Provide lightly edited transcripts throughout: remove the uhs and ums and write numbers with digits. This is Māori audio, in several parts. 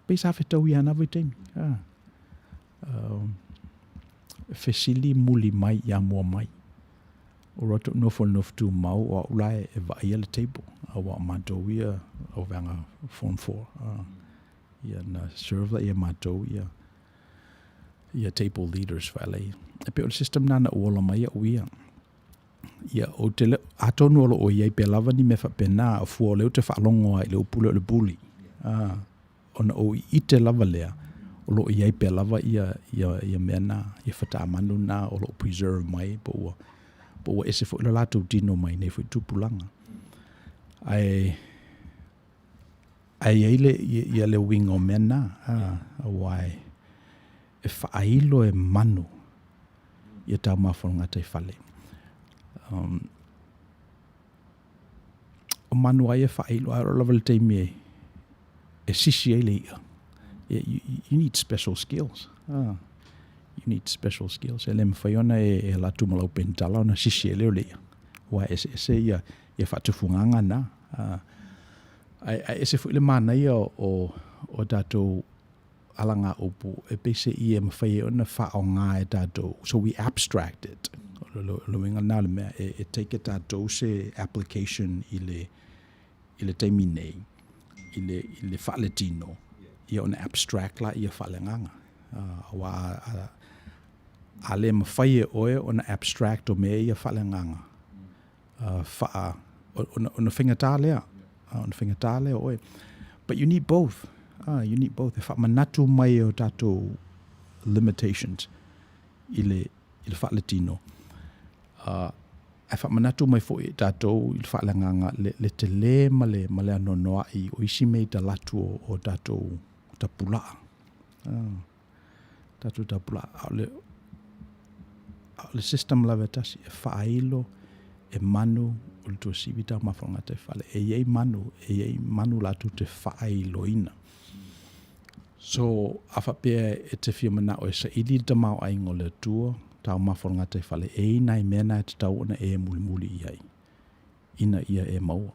Pesa fetau ia na vitem. Fesili muli mai ia mua mai. O roto nofo tu mau o ulai e va ia le table. Awa matou ia o vanga form 4. Ia na serve ia matou ia table leaders valley. E pe o system nana ola mai o ia. Ia o te le atonu olo o ia pe lava ni me fa pena o fu o le te fa longo ai le pulo le buli. Ona o I te lava lea. O lo ia pe lava ia mena ia fata manu na o lo preserve mai po ese fo le lato dino mai ne fo tupulanga. Ai ele ia le wing o mena wai e failo e manu ia tau mafonga te fale. O manu ai e failo a level te me e sisi ele ia. You need special skills. You need special skills. Ele mwhaiona e la tumalau pentala ona sisi ele o lea. Wa ese ia whatufunganga na. Ese fu ile mana ia o dato alanga upu e pese ia mwhai ona whaonga e dato. So we abstract it. Lo inga na le mea e take it dato se application ile teimi nei. Ile whaletino. Ia ona abstract la ia whalenganga. Ale mawhai e oe ona abstract o mea ia whalenganga. Ona whingatā lea oe. But you need both. You need both. E whamanatu mai o tato limitations ile whaletino. E whamanatu mai fo i tato ile whalenganga le te le male anonoa I o isi mei ta latu o tato tapula. Tato tapula. Le system lava tasi e whailo e manu o le tua sibita mawhanga te whale. E iei manu latu te whailo ina. So, awhapea e te whiamana o e sa ili te mau aingo le tua tau mawhanga te whale. E ina I mena e te tau ona e muli iai. Ina ia e maua.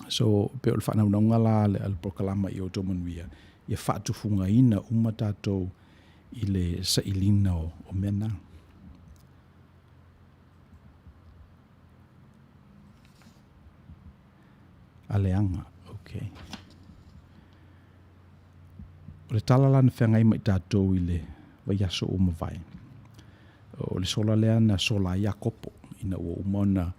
So, pe o le whanaunga la le al prokalama I Outou Manuia. Ia whatufunga ina umatatou I le sa ilina o mena. Aleanga, okay. O le talala na whengai mai tātou I le waiaso o mawai. O le sola lea na sola ia kopo. Ina o umona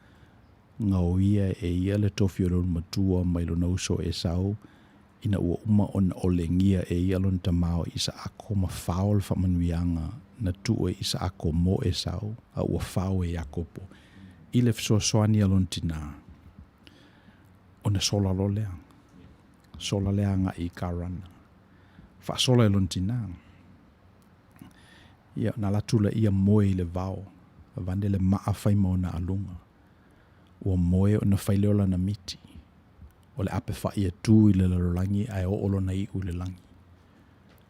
ngau ia e ia le tofi o lonu matua mai lo nauso e sau. Ina ua uma ona olengia e ia lon tamao I sa ako ma whao le whamanuianga na tue I sa ako mo e sau a ua whao e akopo. I le fsoasoani alon tina. Ona sola lo lea. Sola lea nga I karana. Wha sola alon tina. Ia na latula ia moe I le vao. Vande le maa whai mauna alunga. Ua moe ona whaileola na miti. O le ape whai e tū I le larolangi ai o olo na I u le langi.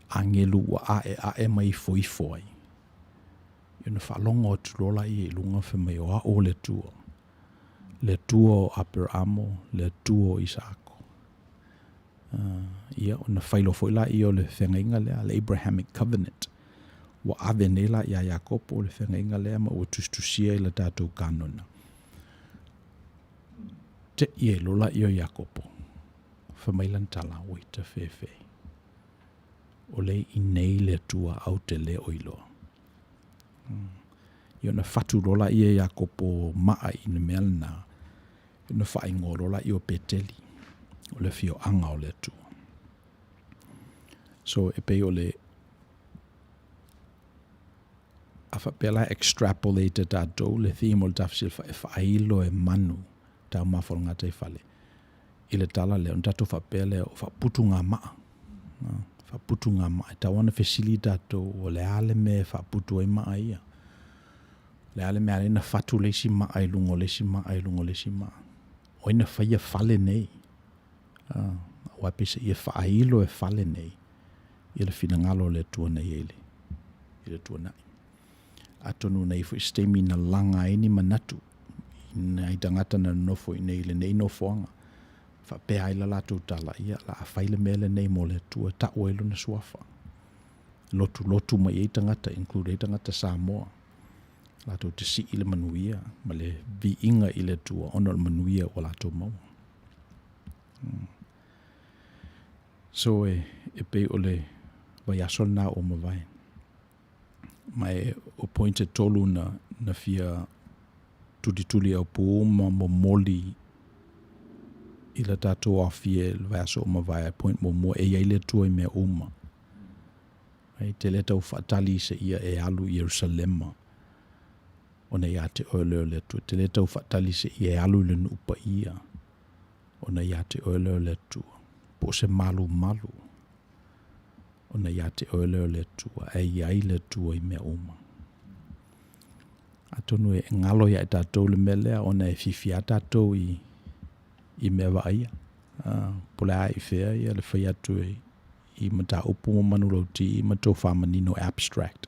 Angelu ua ae mai foi foi. Ia na whalonga o tulola I e lunga whamai o a o le tua. Le tua o Upper Amo, le tua o Isako. Ia o na whailo foi la I o le whengainga lea, le Abrahamic Covenant. Wa ave nela I a Jacopo o le whengainga lea ma ua tustusia I le tātou kanona. Te ie lola I o Jacopo. Whamailan tala o I te whewhe. O le I nei le tua au te le oiloa. Ia na whatu lola I e Jacopo maa I na mealna. Ia na whaingo lola I o peteli. O le fio anga o le tua. So e pe o le afa pela extrapolated tātou le theme o le tafsil e whailo e manu. Tau mawharonga te whale. I le tala leo, tato whapele o whaputu ngā maa. Whaputu ngā maa. Tau ana whesili tato o le ale me whaputu e maa ia. Le ale me alena whatu leisi maa I lungo leisi maa I lungo leisi maa. O ina whaia whale nei. Wapisa ia whailo e whale nei. I le whinangalo le tua nei ele. I le tua nai. Atonu nei fu istemi na langa eni manatu. Nei tangata na nofo I nei le nei nofoanga. Whapea ila lātou tala ia la a whaile mele nei mo le tua ta oelo na suafa. Lotu mai ei tangata, include ei tangata Samoa. Lātou te si ile manuia, ma le vi inga ile tua ono le manuia o lātou mau. So e pe o le vai asol na o mawai. Mai o pointe tolu na fia tuli au puuma mo moli ila tātou a fie le vai aso o mawai point mo mo e ile tua i mea uma. Te le tau whaatali se ia e alu i Jerusalema o na ia te oeleo le tua. Te le tau whaatali se ia e alu le nupa ia o na ia te oeleo le tua. Po se malu o na ia te oeleo le tua. E iai le tua i mea uma. Atonu e ngalo ia e tātou le melea o na e fifia tātou i mea waia. Pole a i whea ia le whai atu i mata upu mo manurauti i mato whamanino abstract.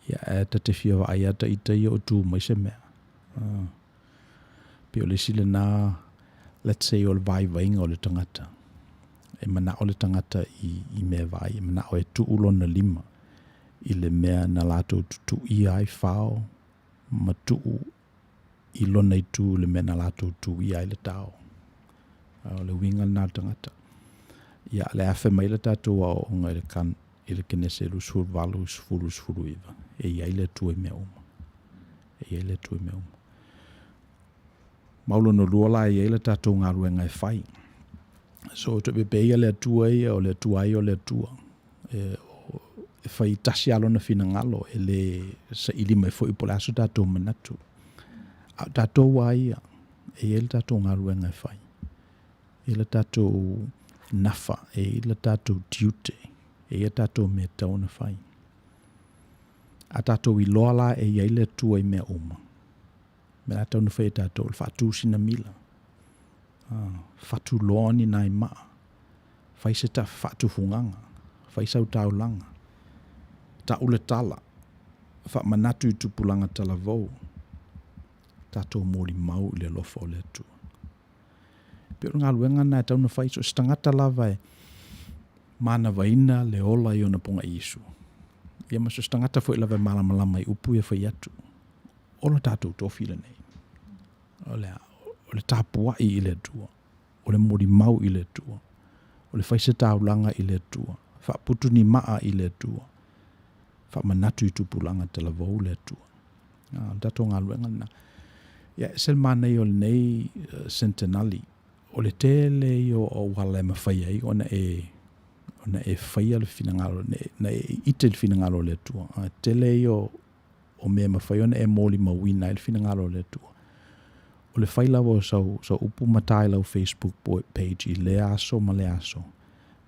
Ia e ta te whia wa aia ta i ta i o tu mai se mea. Pio le sile na, let's say o le vai vainga o le tangata. E mana o le tangata i mea vai, e mana o e tu ulo na lima. I le mea na lato tu i ai whao, ma tu i lona i tu le mea na lato tu i ai le tau. O le winga na tangata. Ia le afe mai le tātou a o ngai le kan i le kenese lusur valu sfuru iwa. E iai le tua i mea uma. Maulo no luola i iai le tātou ngā ruenga e whai. So te pepe ia le tua ia o le tua ia o le tua. E whai tasi alo na fina ngalo e le sa ili mai fo i pole aso tātou manatu. A tātou wa ia e iai le tātou ngā ruenga e whai. E le tātou nafa e la tātou tiute e ia tātou mea tau na whai. A tātou i loa la e iai le tua i mea uma. Me la tau na whai tātou le whātū sina mila. Whātū loa ni nai maa. Whai se ta whātū funganga. Whai sau tau langa. Ta ule tala. Wha manatu i tupulanga tala vau. Tātou mōri mau i le lofa o le tua. Pero ngā luenga nā tau na whai so stangata lava e mana waina le ola i ona ponga Iesu. Ia maso stangata fo i lava malamalama i upu e whai atu. Ola tātou tōwhila nei. O le tāpua i le tua. O le mori mau i le tua. O le whaise tāulanga i le tua. Wha putu ni maa i le tua. Wha manatu i tupulanga te la vau le tua. Tātou ngā luenga nā. Ia sel mana i o le nei centenali. O le tele i o wala e mawhai ai, ona e whai ale finangalo, na e ite le finangalo le tua. Tele i o mea mawhai, ona e mōli mawina le finangalo le tua. O le whai lawa sau upu matai lau Facebook page i le aso ma le aso.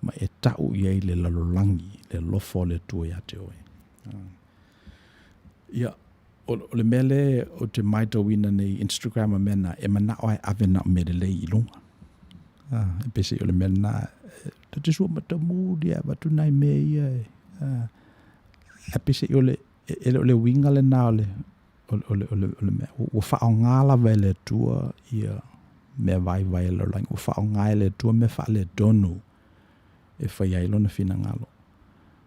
Ma e tau i ei le lalolangi, le lofo le tua ia te oe. Ia, o le mele o te maito wina nei Instagram a mena, e mana oai ave na me le lei i lunga. E pese o le mena, te sua matamu dia, watu nai mea ia. E pese o le winga le na o le mea. O whao ngāla vai le tua ia mea vai le lang. O whao ngai le tua mea wha le donu e whai ailo na fina ngalo.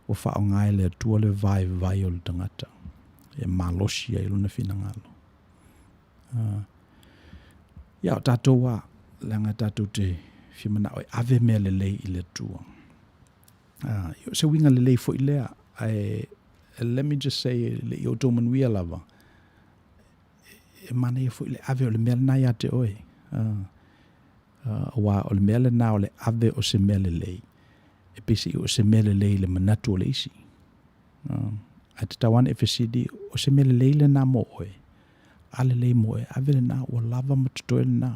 O whao ngai le tua le vai o le tangata. E malosi ailo na fina ngalo. Ia o tātou wa, langa tātou te whimana oi ave mea le lei i le tua. Se winga le lei fo i lea, let me just say, le i Outou Manuia lava, e mana i fo i le ave o le mea nai a te oi. Wa o le mea le na o le ave o se mea le lei. E pisi o se mea le lei le manatu o le isi. A te tawana Ph.D, o se mea le lei le na mo oi. A le lei mo oi, ave le na o lava matutoe le na.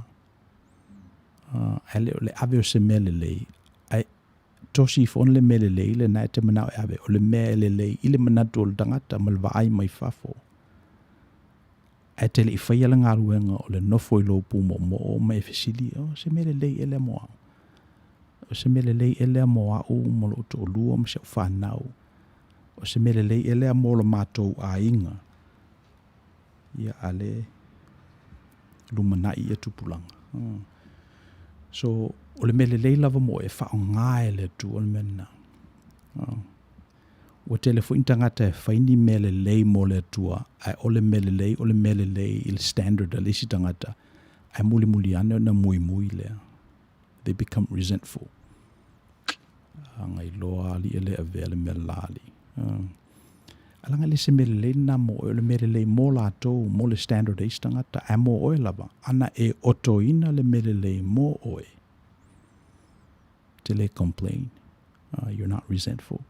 Ale o le ave o se mea le lei. Ai tosi fon le mea le lei le na e te manao e ave. O le mea le lei i le manatu o le tangata ma le vaai mai fafo. Ai te le i whaia le ngā ruenga o le nofo i lopu mo o mai Ph.D. O se mea le lei e le moa. O se mea le lei e le moa o mo lo to lua ma se o whanau. O se mea le lei e le mo lo mātou a inga. Ia ale lumanai e tupulanga. So o le mele lei lava mo e whaonga e le tu o le mena. O telefo intangata e whaini mele lei mo le tua, ai o le mele lei il standard a lesi tangata, ai muli ane na mui lea. They become resentful. Ngai loa ali ele a vele mele lali. Alanga le se mele lei na mo o le mele lei mo la tau, mo le standard eis tangata, ai mo oe lava, ana e otoina le mele lei mo oe. Te le complain. You're not resentful.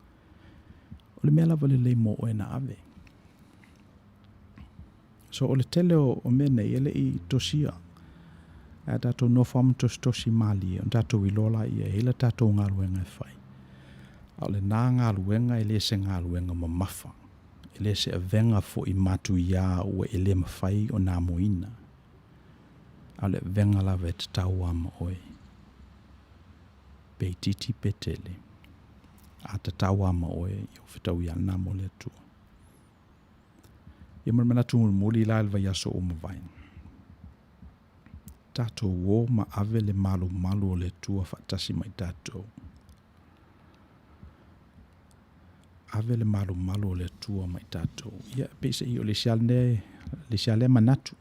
O le mea lava le lei mo oe na ave. So o le tele o mene ele i tosia. A tatou no fam tosi mali, o tatou i lola ia, ele tatou ngā luenga e whai. A le nā ngā luenga, ele se ngā luenga ma mafa. Ele se a venga fo i matu ia ua ele mawhai o nā moina. A le venga lava e te tau ama oe. Pei titi pe tele. A te tau ama oe, i o whitau ia nā mo le tua. Ia mana tungu muli la elva yaso o mawai. Tatou wo ma ave le malu o le tua whatasi mai tatou. Ave le malu o le tua mai tatou. Ia pese i o le siale manatu.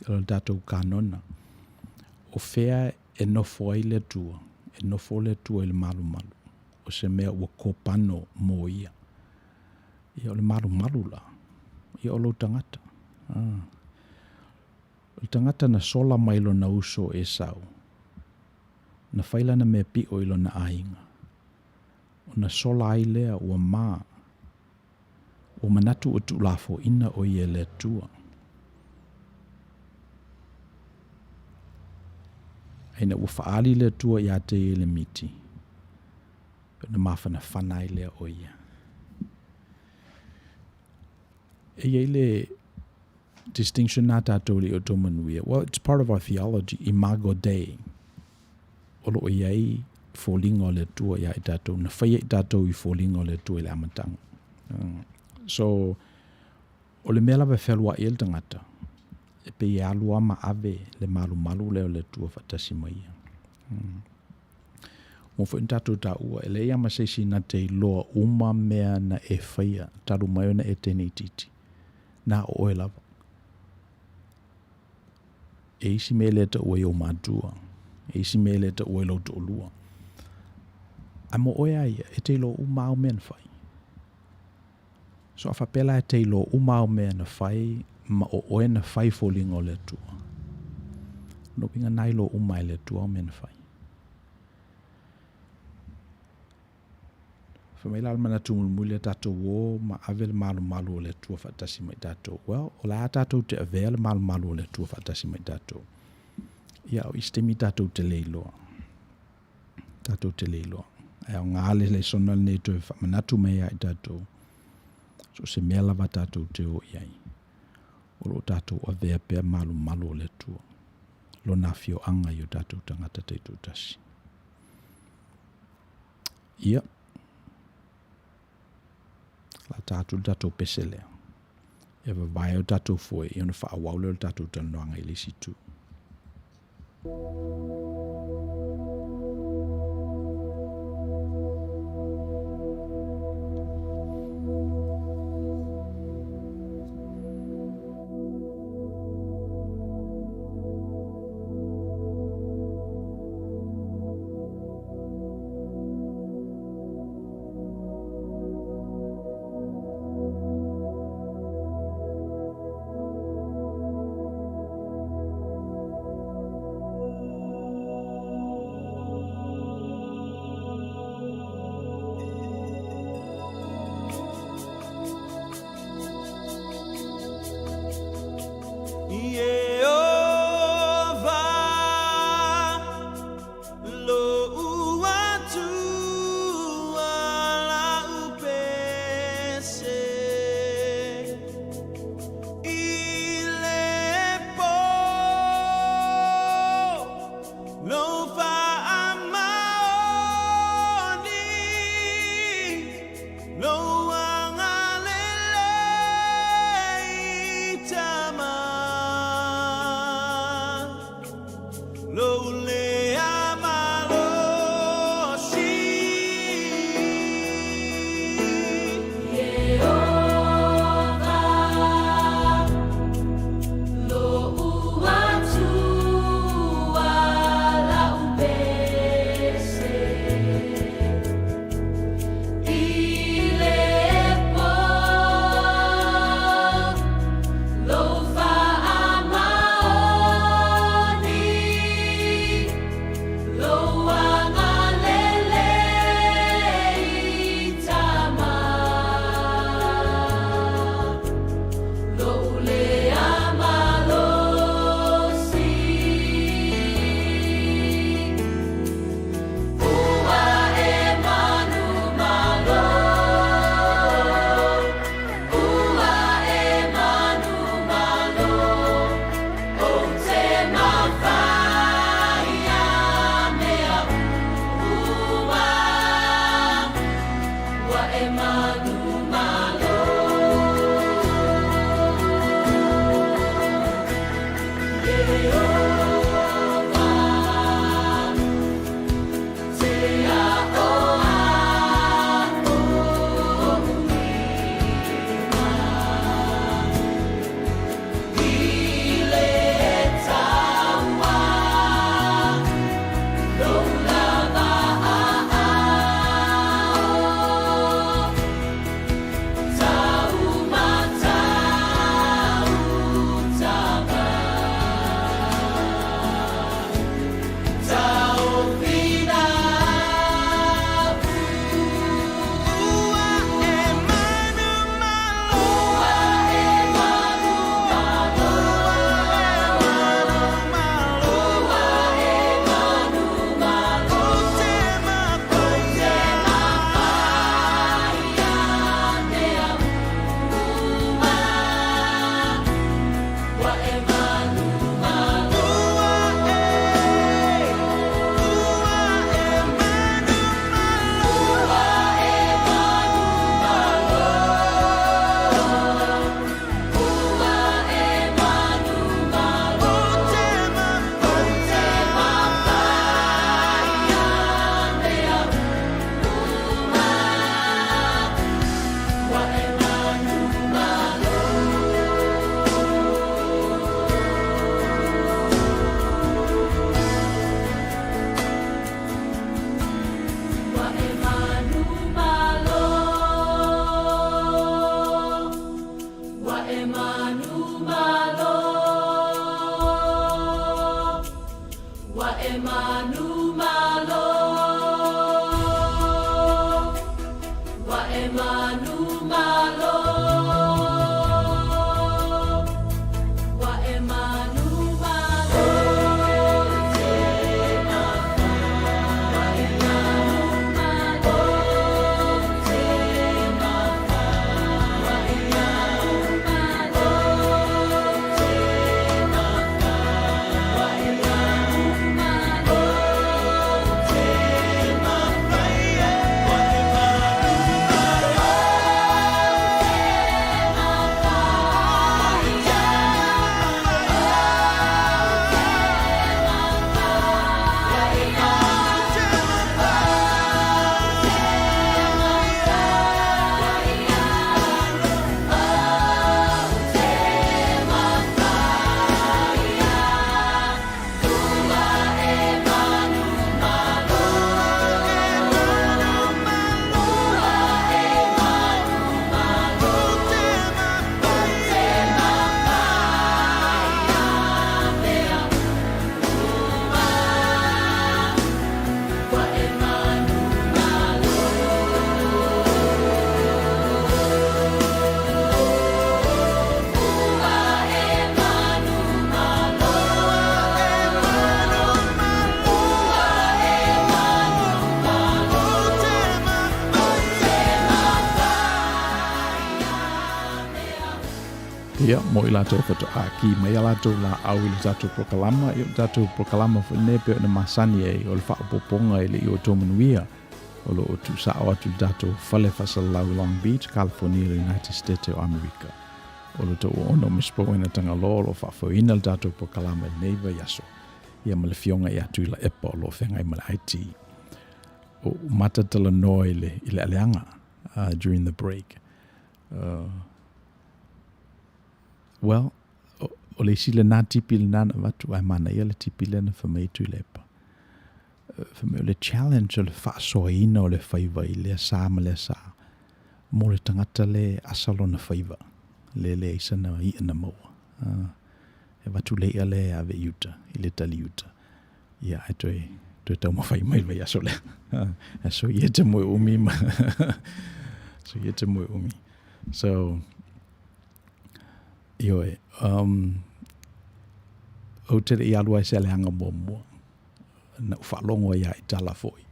O tatou kanona. O fea e nofo ai le tua. E nofo le tua i le malu. O se mea ua kopano mo ia. Ia o le malu la. Ia o lo tangata. O tangata na sola mailo na uso e sau. Na whaila na me pi o ilo na ainga. O na sola ai lea ua maa. O manatu o tu lafo ina o ie le tua. Aina ua faali le tua ia te le miti. Na mawhana whanai lea o ia. E ile distinction na tātou li Outou Manuia. Well, it's part of our theology. Imago Dei. Olo o iai fōlinga o le tua ia i tātou. Na whaia i tātou i fōlinga o le tua i le amatanga. So, o le mea lawa whelua i el tangata. E pe i alua ma ave le malu leo le tua whatasi mai. Mo fo in tātou tā ua. E le ia ma seisi na te loa uma mea na e whaia. Taru mai ona e tēnei titi. Na o oe lava. E isi mele ta ue o madua. E isi mele ta ue lo to olua. A mo oe aia, e te lo umau mea na whai. So a whapela e te lo umau mea na whai, ma o oe na whai fōlinga o le tua. No pinga nai lo umai le tua o mea na whai. Whamaila almana tūmulumuli a tātou wō, ma ave le malu o le tua whatasi mai tātou. Well, o la tātou te avea le malu o le tua whatasi mai tātou. Ia o istemi tātou te leiloa. Tātou te leiloa. Ai o ngāle le sonal nei tō whamanatu mai ai tātou. So se mea lava tātou te o iai. O lo tātou avea pia malu o le tua. Lo na fio anga i o tātou tangata te tūtasi. Ia. La tātou pese lea. E vai o tātou foe, i ona whaawau o tātou tanoanga i lesi tū. Ia, mo I lātou whatu aki, mai a lātou la au I le tātou prokalama, I le tātou prokalama whanepe o na masani e o le whaapoponga I le I Outou Manuia, o lo o tu sao atu le tātou whale whasalau Long Beach, California, United States o Amerika. O lo tau ono Misipouena Tagaloa, lo whaafauina le tātou prokalama neiva yaso. Ia ma le fionga I atu I la epa o lo whengai ma le Haiti. O matatala noa I le aleanga during the break. Well, o le sila nā tipi le nāna watu ai mana ia le tipi le na whamaitu I le epa. Whamai o le challenge o le whaasoaina o le whaiva I le sā ma le sā. Mo le tangata le asalo na whaiva. Le isa na I na maua. E watu le ia le ave iuta, I le tali iuta. Ia ai toi tau mawhai mai vai aso le. So ia te moe umi ma. So ia te moe umi. So Ioe, o tere I alua se le hanga mua. Na whalongo ia I tala foi.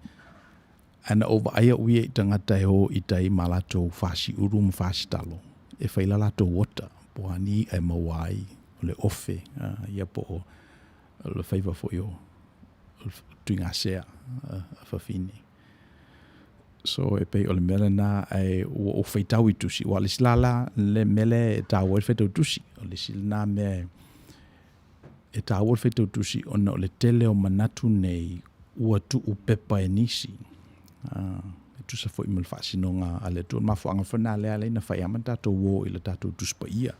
Ana o aia uia I tangata e ho I tai malato whasi urum whasi talo. E whaila lato wota, po ani e mawai, o le ofe, ia po o le whaiva foi o tuinga sea, whawhini. So e pei o le mele nā ai o whaitau I tusi. Wa le silala le mele e tāua I whaitau tusi. O le sila nā mea e tāua I whaitau tusi ona o le tele o manatu nei ua tu upepa e nisi. E tusa fo I mele whaasinonga a le tu. Mafuanga whana lea leina whai ama tātou wō I le tātou tuspa ia.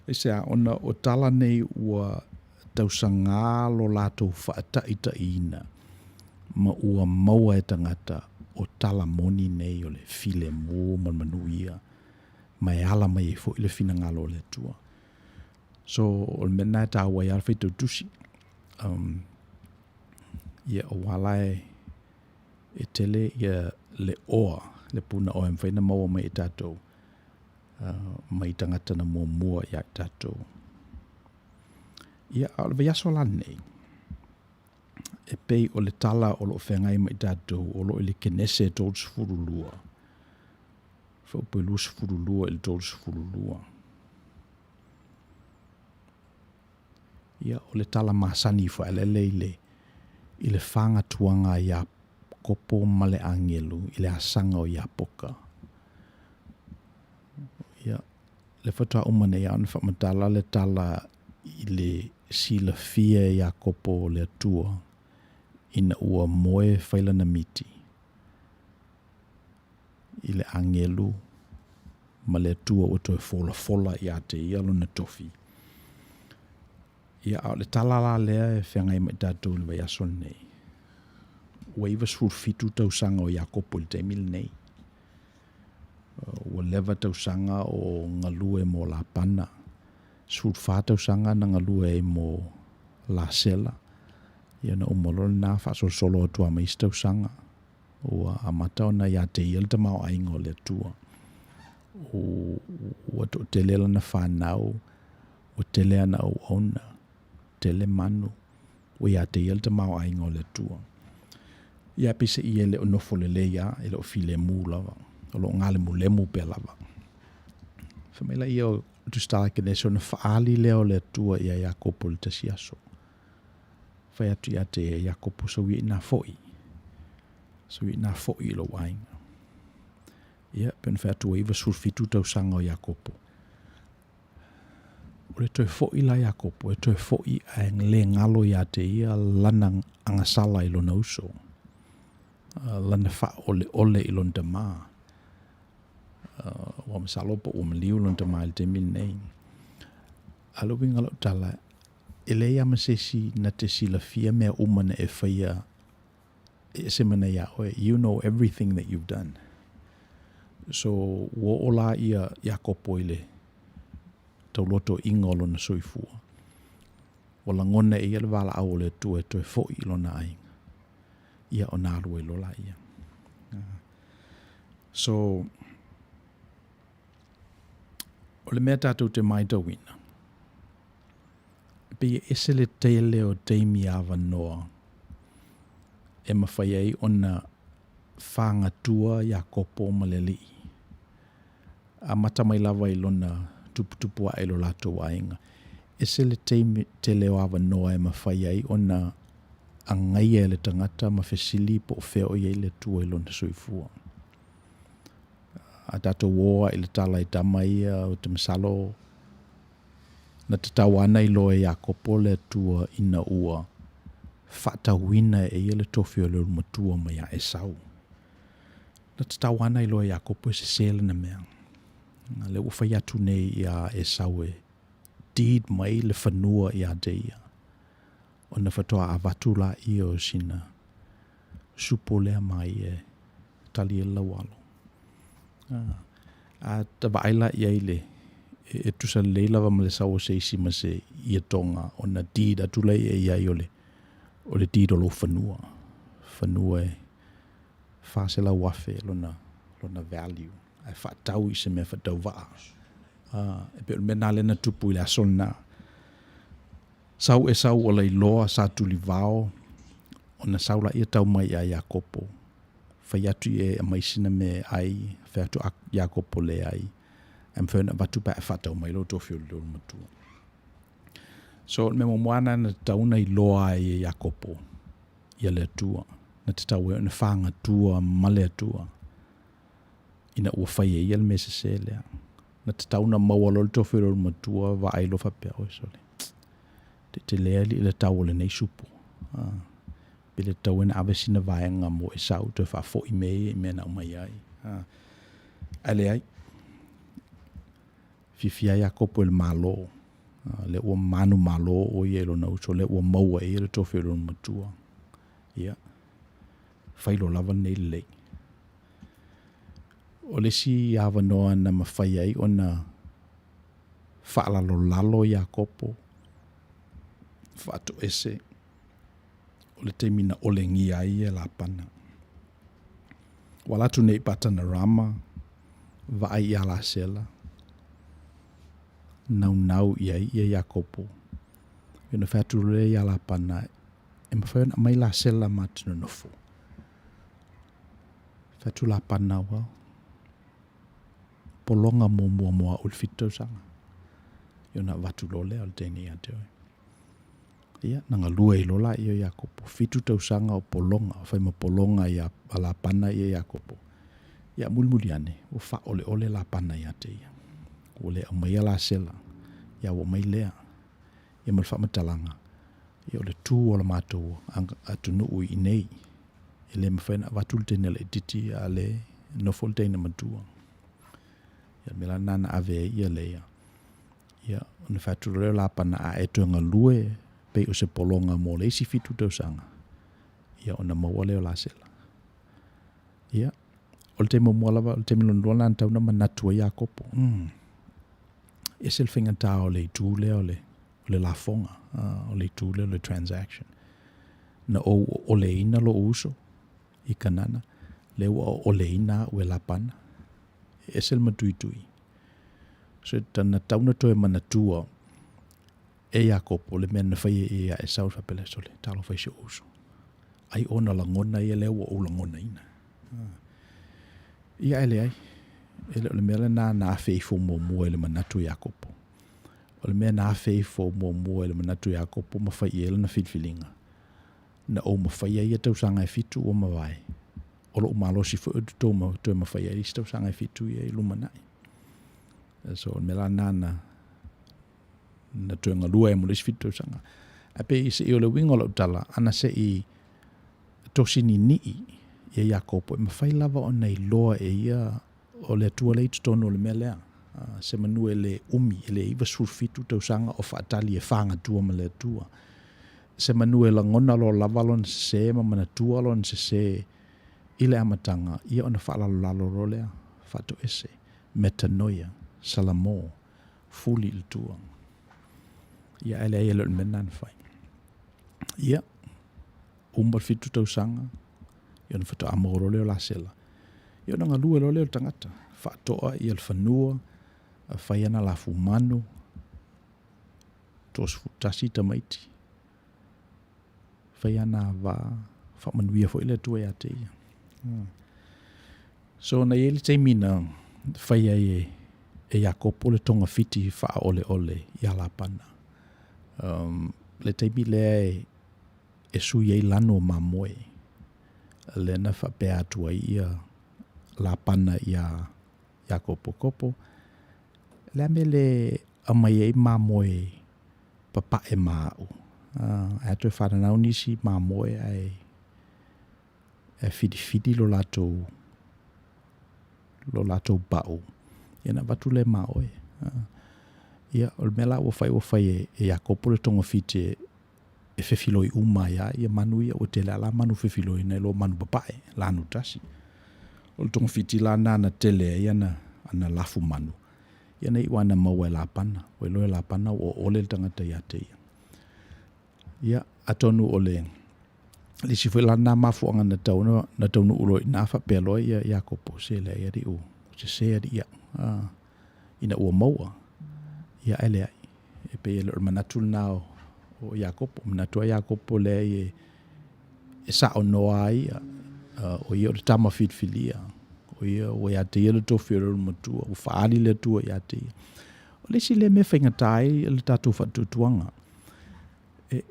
E sea ona o tala nei ua tausanga lo lātou whaataita ina. Ma ua maua e tangata o tala moni nei o le file mo manuia mai ala mai fo I le fina ngalo le tua. So o le mena ta wa ia fetu tusi. Ia o wala e tele ia le oa le puna o mfaina maua mai tatou. Mai tangata na mua ia tatou. Ia o le viaso la nei. E pei o le tala o lo whengai mai tātou o lo le kenese tōru sfurulua. Whau pui lu sfurulua I tōru sfurulua. Ia o le tala masani wha elele I le whanga tuanga ia kopo male angelu I le asanga o ia poka. Ia le whatua umane ia ana whamatala le tala I le sila fia ia kopo o le atua. Ina ua moe whaila na miti. I le angelu ma le atua o toi fola I ate I alo na tofi. Ia au le talala lea e whengai mai tātou le vai aso nei. Ua iwa surfitu tausanga o Iakopo le teimil nei. Ua lewa tausanga o ngalue mo la pana. Surfa tausanga na ngalue mo la sela. Ia na umolo na whaso solo atua mai tausanga. Ua amata o na ia te iel ta mau aingo le atua. Ua to telela na whanau. Ua telea na au ona. Tele manu. Ua ia te iel ta mau aingo le atua. Ia pise I ele o nofo le leia. Ele o file mu lava. O lo ngale mu lemu pe lava. Whamela ia o tu stala kenese o na whaali leo le atua ia Iakopo le tasiaso. Whai atu ia te Iakopo sa ui nā foi. Sa ui nā foi lo wainga. Ia, pena whai atu iwa surfitu tau sanga o Iakopo. O le toi foi la Iakopo, e toi foi a le ngalo ia te ia lana angasala I lona uso. Lana wha ole I lona maa. Wa masalopo o maliu lona maa I te min nei. Alo winga lau tala, ele ia masesi na te sila fia mea umana e whaia e semana ia oe, you know everything that you've done. So, wo ola ia Iakopo ile tau loto ingolo na soifua. Wala ngona e ia le wala au le tu e toi fo I lona ainga. Ia o nāru e lola ia. So, o le mea tātou te maita wina. Pia ese le teile o teimi awa noa. E mawhai ai ona whangatua Iakopo ma le lii. A mata mai lava I lona tupua e lo latou ainga. E se le te leo awa noa e mawhai ai ona angai e le tangata ma fesili po feo i le tua i lona soifua. A tato woa i le tala i tama ia o te masalo na te tawana i loa i a kopo le tua ina ua whatawina e ia le tofi o le matua ma ia e sau. Na te tawana i loa i a kopo e se sele na mea. Le uwhai atu nei i a e sau e deed mai le whanua i a deia. O na whatoa a watula i o sina supo lea mai e tali e lawalo. A tawaila i aile e tusa leila wa male sau se isi ma se i a tonga o na deed atula i e iai o le deed o lo whanua. Whanua e whasela wafe lona value. Ai whatau i se mea whatau waa. E pe mena lena tupu i le asona. Sau e sau o lei loa sa tuli vao o na saula ia tau mai a Iakopo. Whai atu e maisina me ai, whai atu a Iakopo le ai. Am whena watu pa e whatau mai lo tofi o lor matua. So me moana na tauna i loa e Iakopo ia le atua. Na te tau e na whanga tua male atua. Ina ua whai e ia le mese se lea. Na te tauna maua lo tofi o lor matua wa ai lo whapea o sole. Te lea li le tau le nei supu. Pele tau ena ave sina vaenga mo e sau te whafo i mei e mena umai ai. Ale ai. Fifia ia kopo le malo. Le ua manu malo o i elo nau so le ua maua e le tofi o matua. Ia. Whailo lava nei lei. O le si awa noa na mawhai ai o na whaalalo lalo ia kopo. Whaato ese o le teimina ole ngi ai e la pana. Walatu nei patana rama va ai ala sela. Nau ia Iakopo. Yona whatu le ia la pana e mawhaiona mai la sela matuna nofo. Whatu la pana wa. Polonga mua ulfito sanga. Yona watu lole al teni ate oi. Ia, nanga lua i lola i o Iakopo. Fitu tau sanga o polonga, o whaima polonga i a la pana i o Iakopo. Ia, mulimuli ane, o wha ole la pana i ate ia. O le au mai la sela, ia o mai lea. Ia mal wha matalanga. Ia o le tū o la mātou atu nuu i nei. Ia le mawhaina watul tene le titi a le nofol tene matua. Ia mela nana ave ia lea. Ia, o ne whatu leo la pana a etuanga lue, pe o se polonga mo le isi fitu tau sanga. Ia ona maua leo la sela. Ia. O le te mo lava, o le te milondola antau na manatua Iakopo. E se le whingata o le itu leo le la fonga. O le itu leo le transaction. Na o le ina lo uso. I kanana. Leo o le ina ue la pana. E se le matui. So tana tauna toe manatua e Iakopo le mena whai e e sau whapele sole, talo whai se uso. Ai ona langona i e leo o langona ina. Ia ele ai. Ele o le mele na feifo mua ele manatu Iakopo. O le mea na feifo mua ele manatu Iakopo ma whai ele na filfilinga. Na o ma whai ai e tau sanga e fitu o ma vai. O lo umalo si fu tō ma whai ai tau sanga e fitu i e lumanai. So mela nana na tuenga lua e mulesi fitu sanga. Ape i se i o le wingo la utala, ana se i tosini ni i Iakopo, e mawhai lava o nei loa e ia o le atua le itotono o le mea lea. Se manu e le umi, e le iwa surfitu tau sanga o whaatali e whanga tua ma le atua. Se manu e la ngona lo lava lon se ma mana tua lon se i le amatanga, ia o na whaalalo lalo rolea, whato ese, metanoia, salamo, fuli il tua. Ia ele ai ele menan fai. Ia umbar fitu tau sanga. Ia na whato amoro leo la sela. Ia na ngalua leo tangata. Whatoa i al whanua. Whai ana la fumanu. Tos futasi tamaiti. Whai ana wa whamanuia fo ile tua ia te ia. So na ele te mina whai ai e Iakopo le tonga fiti wha ole ia la pana. Le teimi lea e sui ei lano mamoe. Lena wha pea atua ia la pana ia Iakopo. Lea me le amai ei mamoe papa e mau. Ato e whananau nisi mamoe e fidi lo latou bau. Ia watu le maoe. Ia o mela o fai e Iakopo le tonga fiti e whewhiloi uma ia manuia o te la manu whewhiloi nei lo manu papae, la anu tasi. O le tonga fiti la nana tele ia ana lafu manu. Ia nei wana maua la pana, o loe la pana o ole le tangata ia te ia. Ia atonu ole li si fwe la na mafuanga na taunu ulo na fa pelo ia Iakopo se le ia di o se ia ina ua maua ia ele ai e pe ele manatu nao o Iakopo manatu Iakopo le e sa o noa ia o ia o tama fitfilia o ia o ia te ele to fero matua o faali le tua ia te o le si le me whengatai le tatu fatutuanga e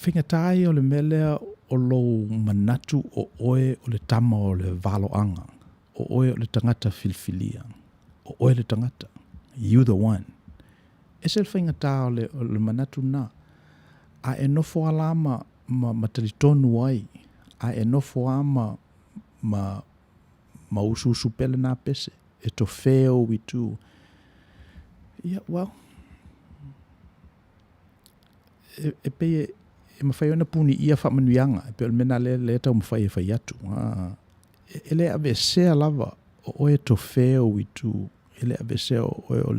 whengatai o le melea o lo manatu o oe o le tama o le valoanga o oe o le tangata filfilia o oe le tangata you the one e se le whaingata o le manatu na a e nofo alama ma talitonu ai a e nofo ama ma ususu pele na pese e to feo we do yeah well e pe e mawhai ona puni ia whamanuianga e pe o mena le tau mawhai e whai atu e le ave sea lava o oe to feo we do e le ave sea o oe o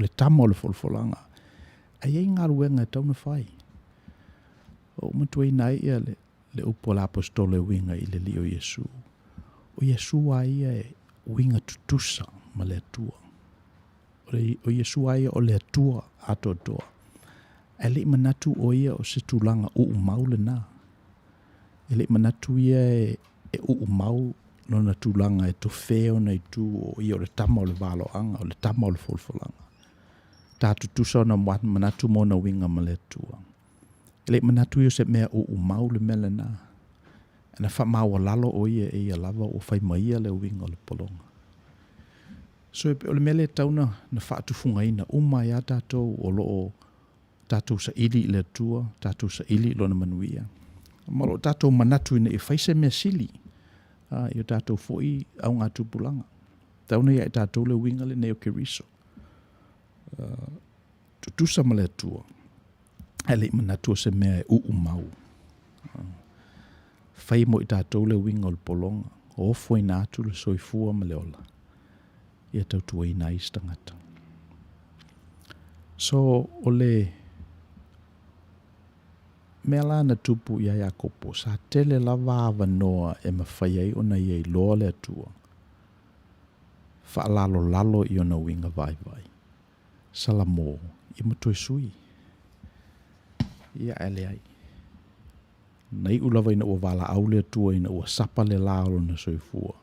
le tama o le folfolanga a iei ngā ruenga e tau na whai o matuai nai ia le upo la apostole winga i le li o Yesu o Yesu a ia e winga tutusa ma le atua o Yesu a ia o le atua ato toa e le manatu o ia o se tulanga maule na e le manatu ia e mau no na tulanga e to feo na i tu o ia o le tama o le valoanga o le tama o le folfolanga tatu tusa na manatu mo na winga ma le atua le manatu ia se mea mau le mele na na fa maua lalo o ia e ia lava o fai maia le winga o le polonga so o le mele tauna na fa tufunga ina ia tatou o loo tatou sa ili le tua tatou sa ili lo na manuia malo tatou manatu ina e faise mea sili ia tatou foi au ngā tupulanga tauna ia e tatou le winga le neo keriso tutusa ma le tua ele manatu se mea e mau fai mo i tātou le winga o le polonga o foi nā atu le soifua ma le ola ia tautua i nā istangata so o le mea la na tupu ia Iakopo sa tele lava avanoa e mawhai ai ona iei loa le atua lalo i ona winga vai salamo i matoi sui ia ele ai nei ulava ina ua wala au le atua ina ua sapa le la o na soifua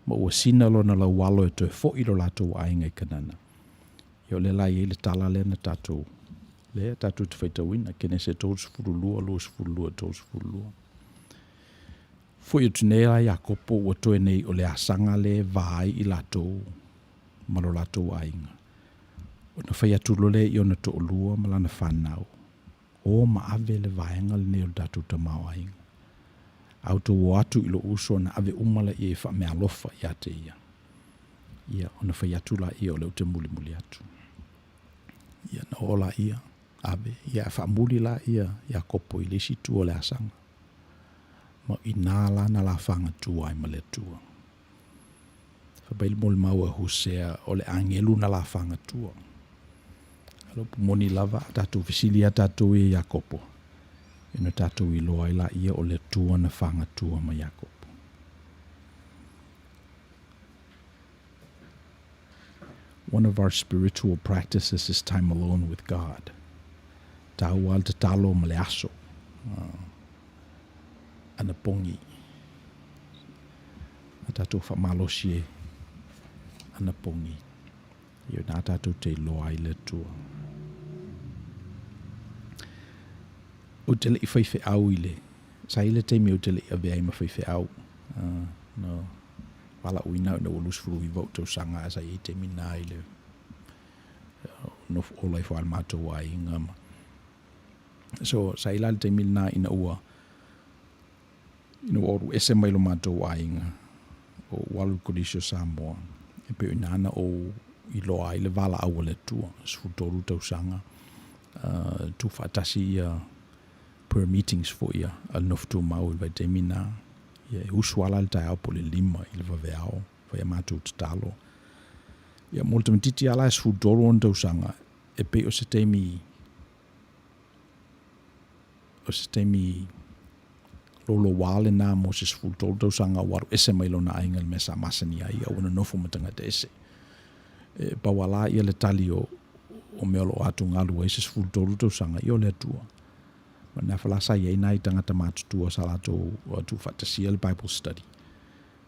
ma ua sina lo na lau walo e toe fo ilo latou ainga i kanana io le lai e le tala le na tatou le tatou te whaitawina kene se tous furulua fo i tunea Iakopo ua toe nei o le asanga le vai i latou malo latou ainga o na whai atulo le i ona to olua ma lana whanau o ma ave le vaenga le neo datu ta mawai. Outou atu ilo uso na ave umala i e wha mea lofa i ate ia. Ia ona whai atu la ia o leo te muli atu. Ia na ola ia ave. Ia wha muli la ia Iakopo i lesi tu o le asanga. Ma i nāla na la whanga tua i ma le tua. Whabaili mole maua Hosea o le angelu na la whanga tua. Lopu moni lava tatou fisilia tatou e Iakopo. Ina tatou I loa ila ia o le tua na whanga tua ma Iakopo. One of our spiritual practices is time alone with God. Tau al te talo ma le aso. Ana pongi. A tatou whamalosie ana pongi. Ia nā tātou te loa I le tua. O te le I whaiwhi au I le. Sa I le teimi o te le I avea I ma whaiwhi au. No. Wala uina na ulus furu I vau tau sanga sa I teimi nā I le. No o lai whaal mātou a I ngama. So sa I la le teimi nā ina ua. Ina oru ese mailo mātou a I ngā. O walu kodisio Samoa. E pe ina ana o I loa I le vala au le tua. Sfutoru tau sanga. Tu whaatasi ia per meetings fo ia. Al noftu mau I vai teimi nā. Ia e usuala le tai au po le 5 I le vaveao. Vai a mātou te talo. Ia molta matiti ala e sfutoru on tau sanga. E pe o se teimi lolo wale nā mo se sfutoru tau sanga waru ese mailo na ainga le mesa masani ai au na nofo matanga te ese. Pa wala ia le tali o meolo atu ngalu ai se sfutoru tau sanga I o le atua. Na falasa ia ina I tangata mātutua sa lato atu whatasia le Bible study.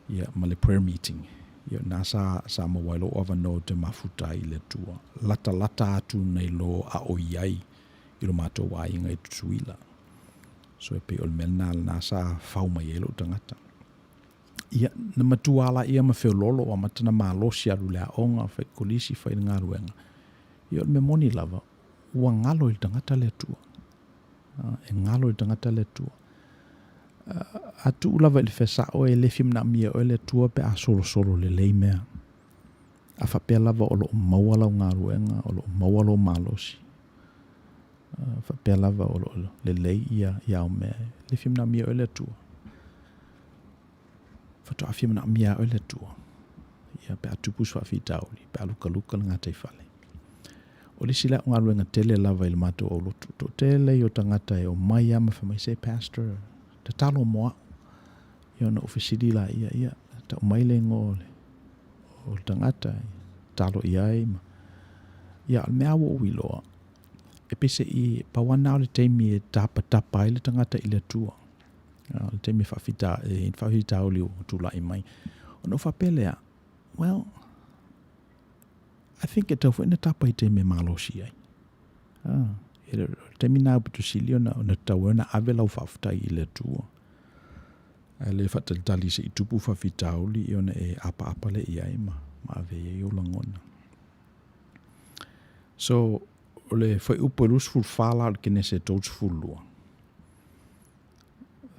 Ia ma le prayer meeting. Ia nā sa mawailo o avano te mafuta I le atua. Lata atu nei lo a o iai I lo mātou a inga I tutuila. So e pe o le mena nā sa whau mai elo tangata. Ia na matuala ia ma wheo lolo o matana mālosi aru lea onga whai kolisi whai ngā ruenga. Ia o le me moni lava ua ngalo I tangata le atua. E ngalo I tangata le atua. Atu ulava I le whesa o e le fim na mia o le atua pe a solo le lei mea. A whapea lava o lo maua lau ngā ruenga o lo maua lau mālosi. Whapea lava o lo le lei ia o mea. Le fim na mia o le atua. Whatoa fim na mia o le atua. Ia pe a tupus whawhitauli. Pe a luka ngā tei whale. O le sila ngā ruenga tele lava I le mātou o lotu. To tele I o tangata e o mai ama whamai se pastor. Te talo moa. Ia na ofisiri la ia. Ta o mai le ngō o le tangata. Talo ia e ma. Ia al mea wo uiloa. E pese I pawana o le teimi e tapa I le tangata I le tua. Le teimi whawhita o li o tula I mai. O no whapelea. Well, I think e tau whaina tapa I teimi malosi ai. E teimi nā upitu sili o na tau na ave lau whawhita I le tua. E le whatatali se I tupu whawhita o li o na e apa le ia e ma ave e o langona. So, o le whai upo e rusful whala o kene se tōts fulua.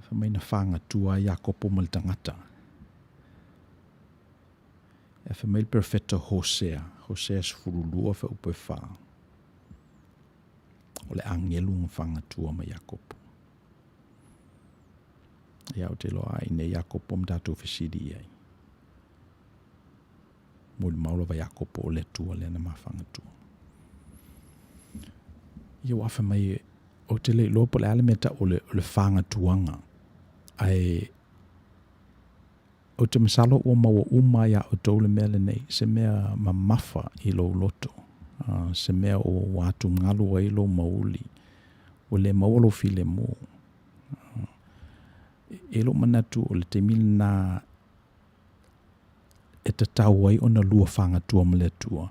Whamai na whanga tua I a kopo mal tangata. E whamai perfecta Hosea sfurulua whai upo e wha. O le angelu ng whanga tua ma Jakopo. Ia o te loa I ne Jakopo mtato whisiri ai. Muli maula wa Jakopo o le tua le na mawhanga tua. Ia wafa mai o te le lopo le alemeta o le whanga tuanga. Ai o te masalo o maua umaya o tole mea le nei. Se mea mamafa I lo loto. Se mea o watu ngalu ai lo mauli. O le maualo file mo. E lo manatu o le te milina e te tau ai o na lua whanga tua ma le tua.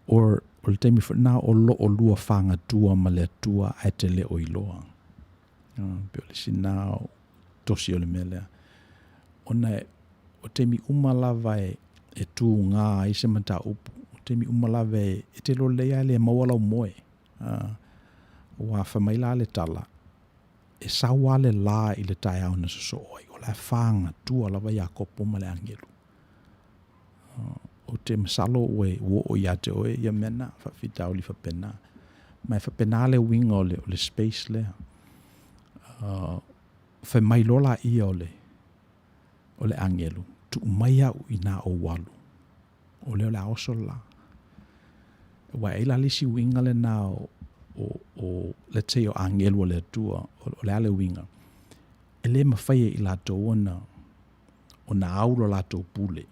O le teimi whanā o lo o lua whanga tua ma le tua ai te le o iloa. Pe o le sinā o tosi o le melea. O teimi umalava e tū ngā i se mata upu. O teimi umalava e te lo lea le maualau moe. O a whamaila le tala. E sawa le la I le tai au na so oi. O la whanga tua lava Jakopo ma le angelu. O te masalo oe o ia te oe ia mena whawhita o li whapena. Mai whapena le winga o le space le. Whamai lola ia o le angelu. Tu umaia u ina o walu. O le oso la. Wa eila lisi winga le na o let's say o angelu o le tua o le ale winga. E le mawhaia I lato o na auro lato pule.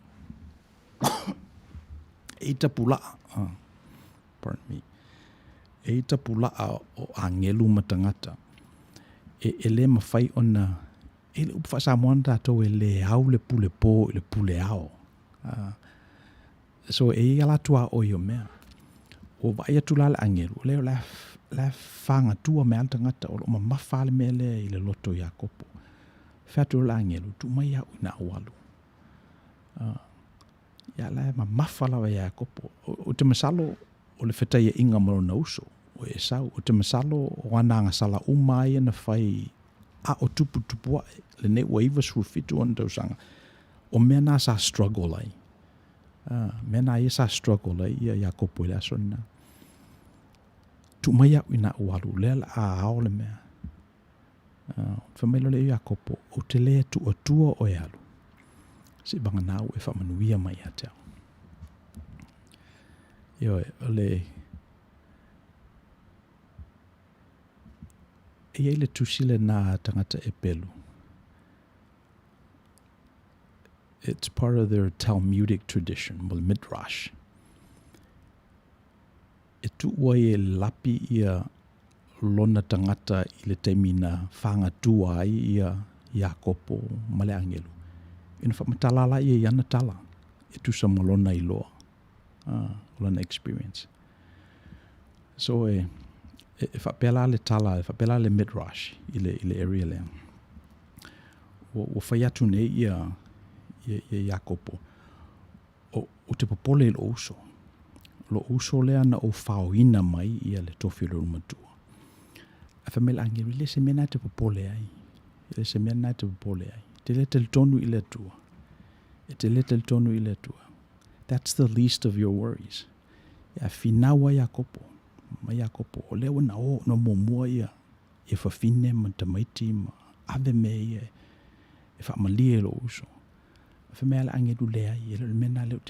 Eita pula, pardon me. Eita pula o angelu matangata. E le mawhai ona, e le upwha sa moana tato e le au le pule po, le pule ao. So e ala tua o yo mea. O vai atu la le angelu. Leo la fanga tua mea tangata o ma mafale mea le i le loto ya kopo. Fatu la angelu tu mai au ina awalu. Ya la ma mafala wa ya kopo. O te masalo o le fetai e inga maro na uso. O e sau. O te masalo o ananga sala umai na fai a o tupu tupua le ne ua iwa sufitu on tausanga. O mea na sa struggle ai. Mea na ia sa struggle ai ia ya kopo ile asona. Tu mai au ina ualu lea la a ao le mea. Whamailo le ia kopo o te lea tu atua o e alu. Si banga nau e whamanuia mai a te au. Io le e le tusile na tangata e pelu. It's part of their Talmudic tradition, well, midrash. E tu ua e lapi ia lona tangata i le temina whanga tua ai ia Iakopo male angelu. Ina whamatalala ia iana tala. E tu sa malona i loa. Lona experience. So e whapela le tala, e whapela le midrash i le area lea. O whaiatu nei ia Iakopo. O te popole lo uso. Lo uso lea na o whaoina mai ia le tofi le umatua. A whamela angelu le se mena te popole ai. Le se mena te popole ai. Te le tel tonu i le tua. E te le tel tonu i le tua. That's the least of your worries. Ia finawa Iakopo. Ma Iakopo. O leo na o no momua ia. E whawhine ma tamaiti ma ave me ia. E whamalie lo uso. A whamela angelu lea i. E le mena leo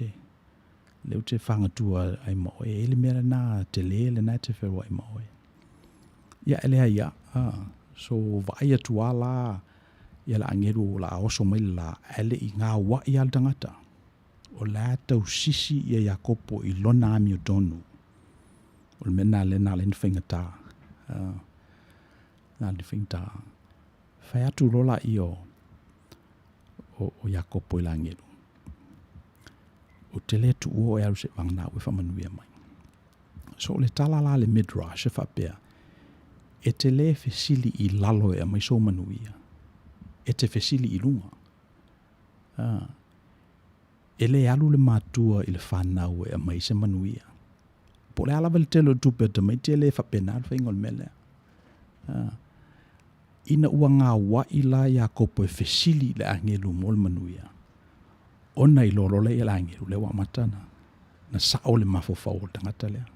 te whangatua ai moe. E le mera na te le na te whewa ai moe. Ia elea ia. So vai atua la ia la angelu la oso mai la ele i ngā wa i al tangata. O la tau sisi ia Iakopo i lona ami o tonu. O le mena le na le nwhingata. Na le nwhingata. Whai atu rola i o Iakopo i la angelu. O te le tu o e aru se wangana ue whamanuia mai. So le talala le midrash e whapea. E te le fesili i lalo e mai so manuia. E te fesili i lunga. E le alu le matua i le whanau e mai se manuia. Po le alawa le telo tupe te mai te le whapena al whaingol mele. Ina ua ngā wa i la Iakopo e fesili le angelu mo le manuia. Ona i lolo le i la angelu le wa matana. Na sao le mafofau o tangata lea.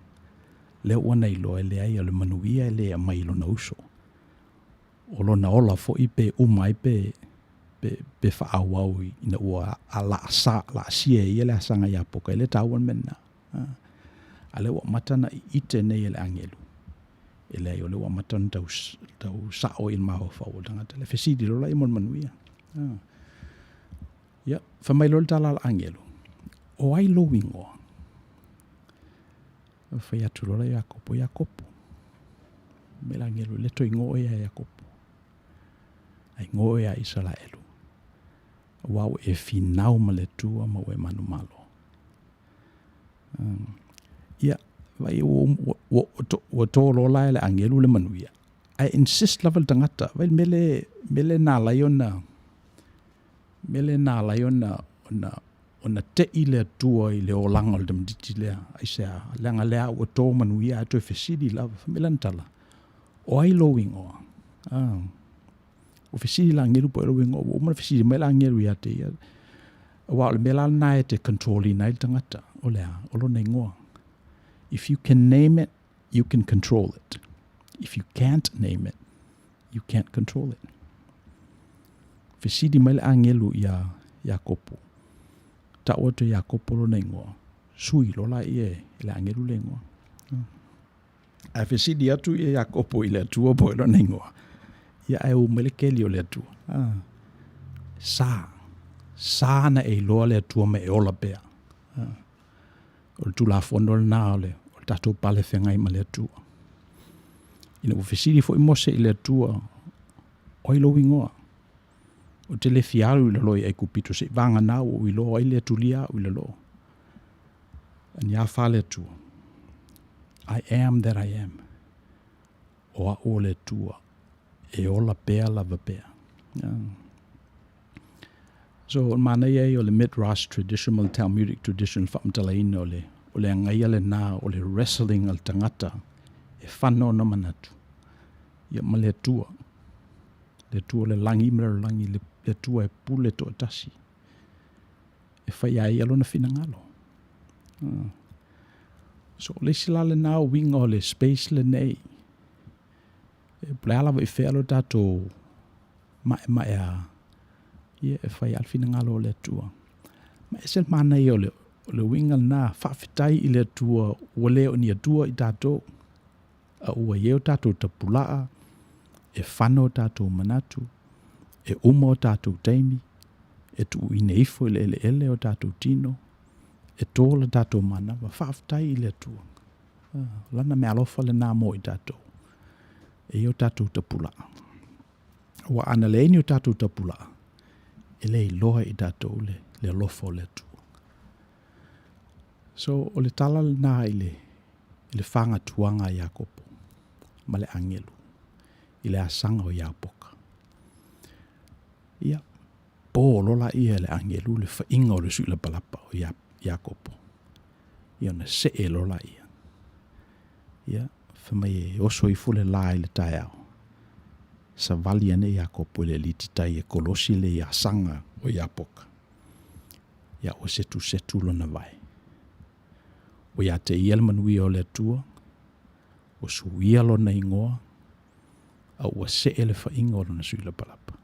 Leo wana ilo ele ai le manuia ele a mai lo na uso. O lo na ola fo i pe umai pe whaawau ina ua a la sia i ele asanga i apoka ele tauan mena. A le wa matana i ite nei ele angelu. Ele ai o le wa matana tau sao il maho fau tangata. Le fesidi lo la imon manuia. Ia, whamailo le tala angelu. O ai lo wingoa. Whai atu rola Iakopo. Mela ngelu leto i ngoe a Iakopo. Ai ngoe a Israelu. Wau e finau ma le tua ma we manu malo. Ia, vai o tō rola ele angelu le manuia. I insist level tangata. Vai mele nā laiona ona te i le tua i le o langa o le mditi lea. Aisea, leanga lea o tō manuia ato e fesidi lava. Whamelan tala. O ai lo wingoa. O fesidi la ngeru po e lo wingoa. O mana fesidi mai la ngeru ia te ia. Wa le mela na e te control i nai tangata. O lea, o lo nengoa. If you can name it, you can control it. If you can't name it, you can't control it. Fesidi mai la ngelu ia Iakopo. Ta o te Iakopo lo nengoa. Sui lo la ie le angelu lengoa. A fesidi atu ia Iakopo i le atua po lo nengoa. Ia e o melekeli o le atua. Sa na e loa le atua me e ola pea. O le tula fondo le na o le tatou pale whengai ma le atua. Ina o fesidi fo i mose i le atua o i lo wingoa. O te le fiaru i le loi e kupito se vanga nao o i lo ai le tulia o i le lo. And ia whale tua. I am that I am. O a o le tua. E ola pea lava pea. So, mana ia o le Midrash traditional, Talmudic tradition, whaamtalaina o le angaia le nā, o le wrestling al tangata, e whano na manatu. Ia ma le tua. Le tua le langi mera langi, le tua e pule to atasi. E whai ai alo na whinangalo. So, le sila le nā o winga o le space le nei. E plealawa I whealo tato mae a ia e whai alfina ngalo le tua. Ma e sel mana I o le winga na whawhitai I le tua ua leo ni a tua I tato. A ua ieo tato tapulaa, e whano tato manatu, e umo tato taimi, e tu ine ifo I ele o tato tino, e tola tato mana, ma whawhitai I le tua. Lana me alofa le nā mo I tato. E ieo tato tapulaa. Wa ana le eni o tato tapulaa. Ele iloa I tato le alofa o le tua. So, o le tala na I le whanga tuanga I Iakopo. Ma le angelu. I le asanga o Iapoka. Ia. Po lola ia le angelu le whainga o le suila palapa o Iakopo. Ia na se e lola ia. Ia. Whamai e oso I fule la I le tai au. Sa vali ane Iakopo le lititai e kolosi le asanga o Iapoka. Ia o setu lona vai. O ia te iel manui o le tua. O suia lona ingoa. A ua se ele whainga o lona suila palapa.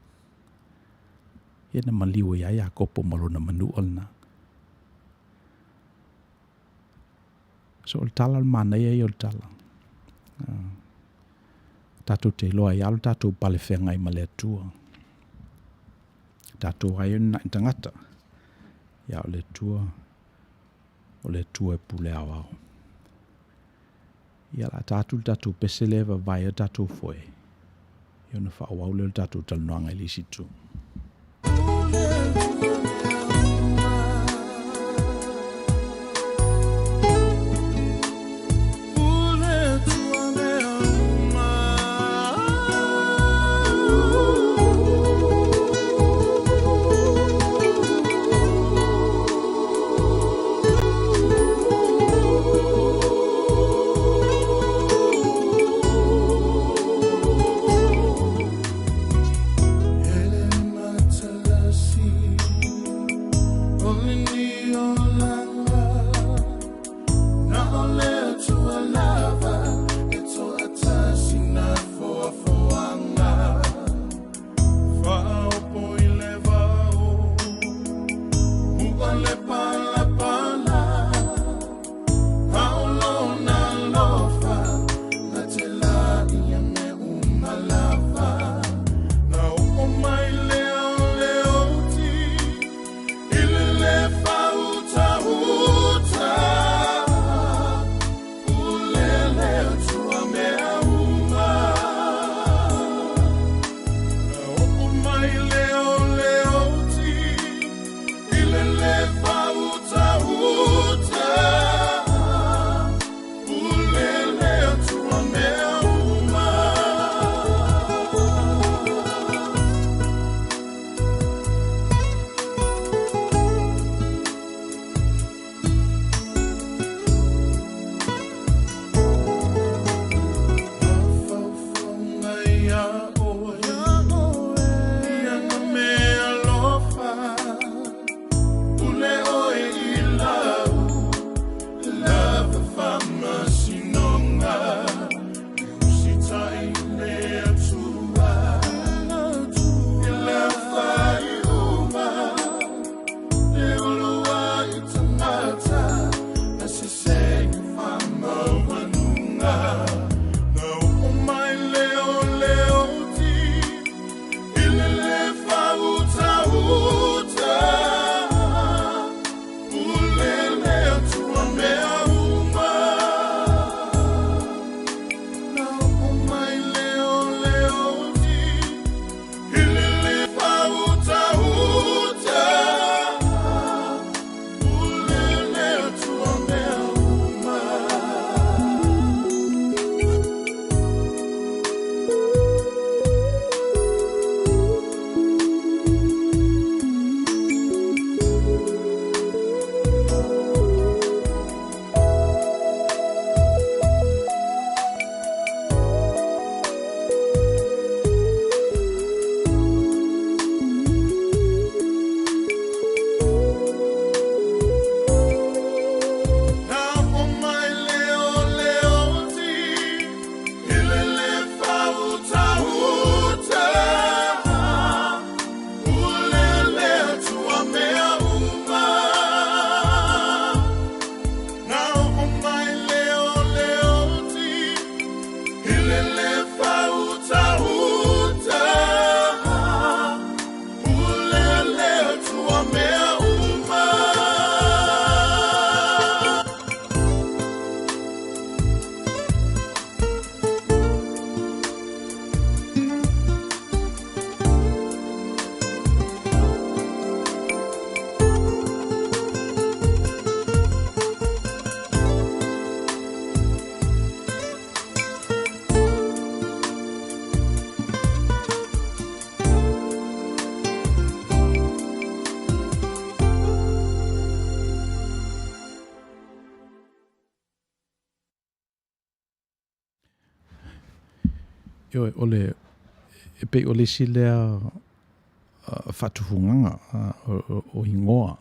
Ia na maliwa ia Iakopo malona manu olna. So o tala mana ia I o tala. Tato te loa I alo tato pale whenga I male tua. Tato ai na tangata. Ia o le tua. O le tua e pule au au. Ia la tato pese leva vai o tato foe. Ia na wha au le tato talanoanga I lisi tu. Fire. e pe ole si lea whatuhunganga o ingoa.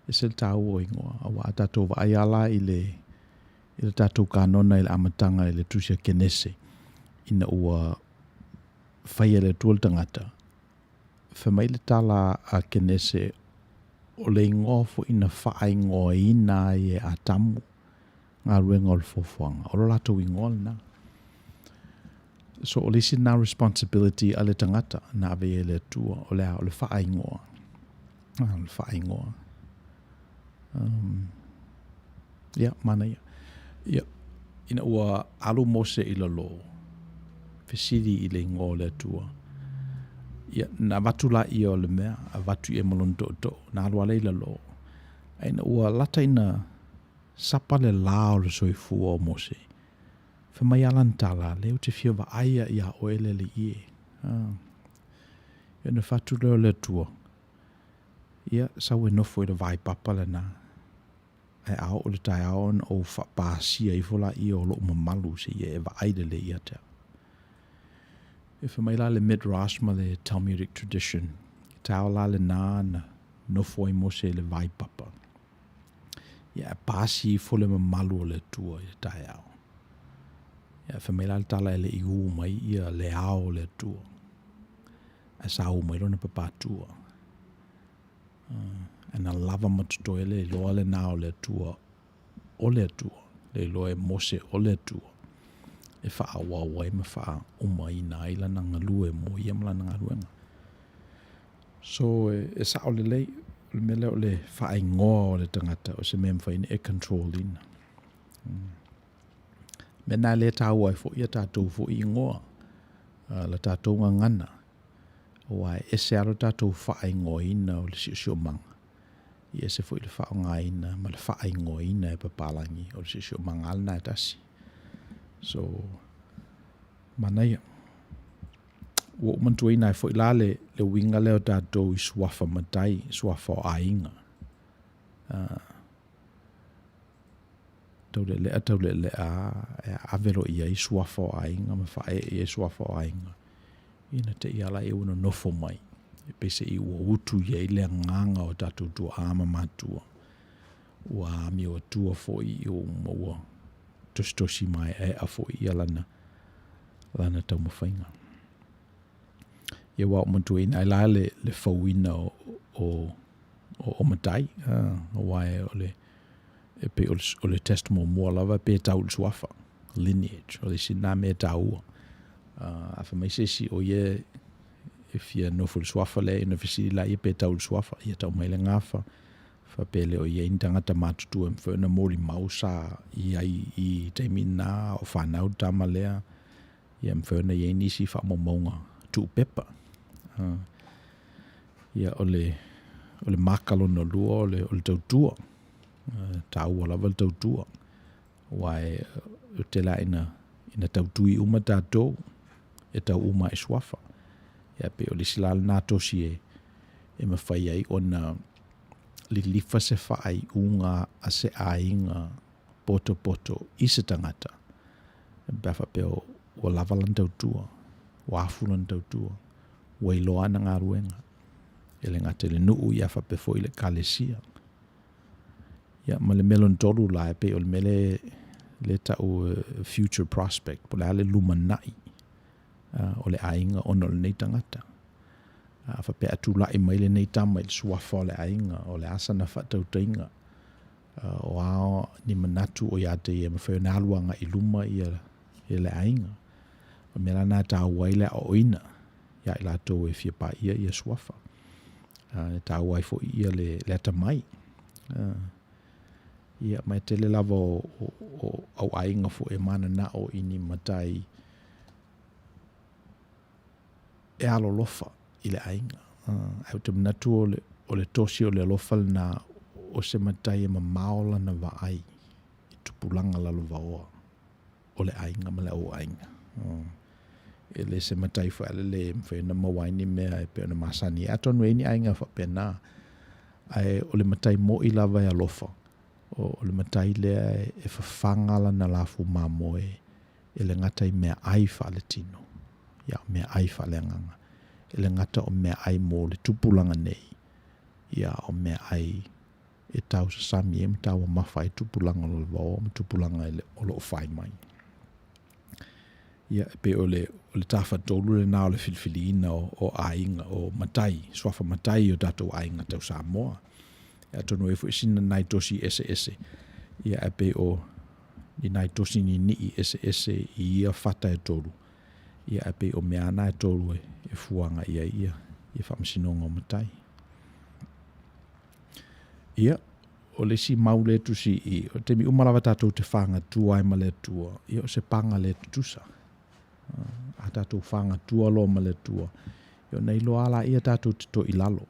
E se tau o ingoa. Awa a tātou wa aiala i le tātou kānona i le amatanga i le tusia kenese. Ina ua whaia le tuol tangata. Whamai le tala a kenese o le ingoa fo ina whaai ngoa ina i e atamu. Ngā ruenga o le fofuanga. O lo latou ingoa na. So o le si na responsibility a le tangata na ave e le tua o le whaai ngoa. Le whaai ngoa. Mana ia. Ia, ina ua alu mose i la lo. Fesiri i le ingoa le tua. Ia, na watu la i o le mea, a watu i e malon to. Na alu ale i la lo. Aina ua lata ina sapa le lao le soifua o mose. Whamai alan tala, leo te fia wa aia i a oele le ie. Ia na whatu leo le tua. Ia, sau e nofo i le vai papa le na. Ai ao o le tai aon o whapaasia i fola i o lo mamalu se ia e wa aile le ia te. E whamai la le midrash ma le Talmudic tradition. Tau la le na nofo i mose le vai papa. Ia pasi i fole mamalu o le tua i le tai ao. Ia whamai la le tala e le iu mai ia le ao le tua. A sa u mai lona papatua. Ana lava matuto ele loa le nao le tua o le tua. Le loa e mose o le tua. E wha awa e ma wha uma i na ila na ngalue mo i amla na ngaruenga. So e sa o le lei, le mele o le wha ingoa o le tangata o se mea mwhaine e control ina. Mena le tāua e fo ia tātou fo i ingoa. La tātou ngangana. Wa e se aro tātou wha ingoa ina o le sio manga. I e se fo i le wha ngā ina, ma le wha ingoa ina e papalangi o le sio manga alna e tasi. So, mana ia. Wo mantua ina e fo i la le winga leo tātou i suafa matai, suafa o ainga. Tau le lea, e avero ia i suafa o ainga, ma wha e suafa o ainga. Ina te iala e una nofo mai. E pese i ua utu ia i lea nganga o tātou tua ama matua. Ua ami o tua fo i o maua. Tosi mai e a fo i lana tau mawhainga. Ia wā o mantua ina, ai la le whauina o matai. O wae o le e pe o le testamo mua lava pe tau le suafa. Lineage. O le sina me taua. A whamaisesi o ie e fia nofo le suafa le ina fisi la i pe tau le suafa. Ia tau mai le ngafa. Whapele o ia intangata matutu e mwhena mori mausa i teimina o whanau tama lea. Ia mwhena ia nisi whamamonga tu pepa. Ia o le makalo no lua o le tautua. Tau alawa le tautua. Wae o te la ina tautui uma tātou. E tau uma e suafa. Ia pe o le silal nātosi e mawhai ai o na li lifa se whaai unga a se ainga poto i se tangata. Bafa pe o lavalan tautua, o afulan tautua, o iloa na ngā ruenga. E le ngate le nuu i afa pe fo i le kalesia. Ia ma le melon tolu la e pe o le mele le tau future prospect, po le ale lumanai o le ainga ono le nei tangata. Fa pe atu la i mai le nei tama il suafa o le ainga o le asana whatautainga o ao ni manatu o iate i e mawhai na aluanga i luma i le ainga o mela nā tā waile o oina ia i lato e fia pa ia i suafa tā wai fo ia le ata mai ia mai te le lava o ainga fo e mana na o ini matai e alo lofa i le ainga. Au te manatu o le tosi o le lofa na o se matai e maola na wa ai i tupulanga lalo vaoa o le ainga ma le o ainga. E le se matai fo ale le mwhena mawaini mea e pe ona masani. Atonu e ni ainga fa pena ai o le matai mo i lava e alofa. O le matai lea e fafanga la na lafu mamoe e le ngatai mea ai fa le tino. Ia o mea ai whaleanganga. E le ngata o mea ai mō le tupulanga nei. Ia o mea ai e tau sa sami e mtau o mawhai tupulanga o le wao, tupulanga o lo whai mai. Ia pe o le tafa tolu le nao le filfiliina o ainga o matai, swafa matai o datou ainga tau Samoa. Ia tonu e fu isina nai tosi ese. Ia pe o ni nai tosi ni ese i ia fata e tolu. Ia pe o mea ana e tolu e fuanga ia whamasinonga o matai. Ia, o le si maule tusi i, o te mi umalawa tatou te whanga tua e ma le tua. Ia o se panga le tusa. A tatou whanga tua lo ma le tua. Ia nei lo ala ia tatou te to ilalo.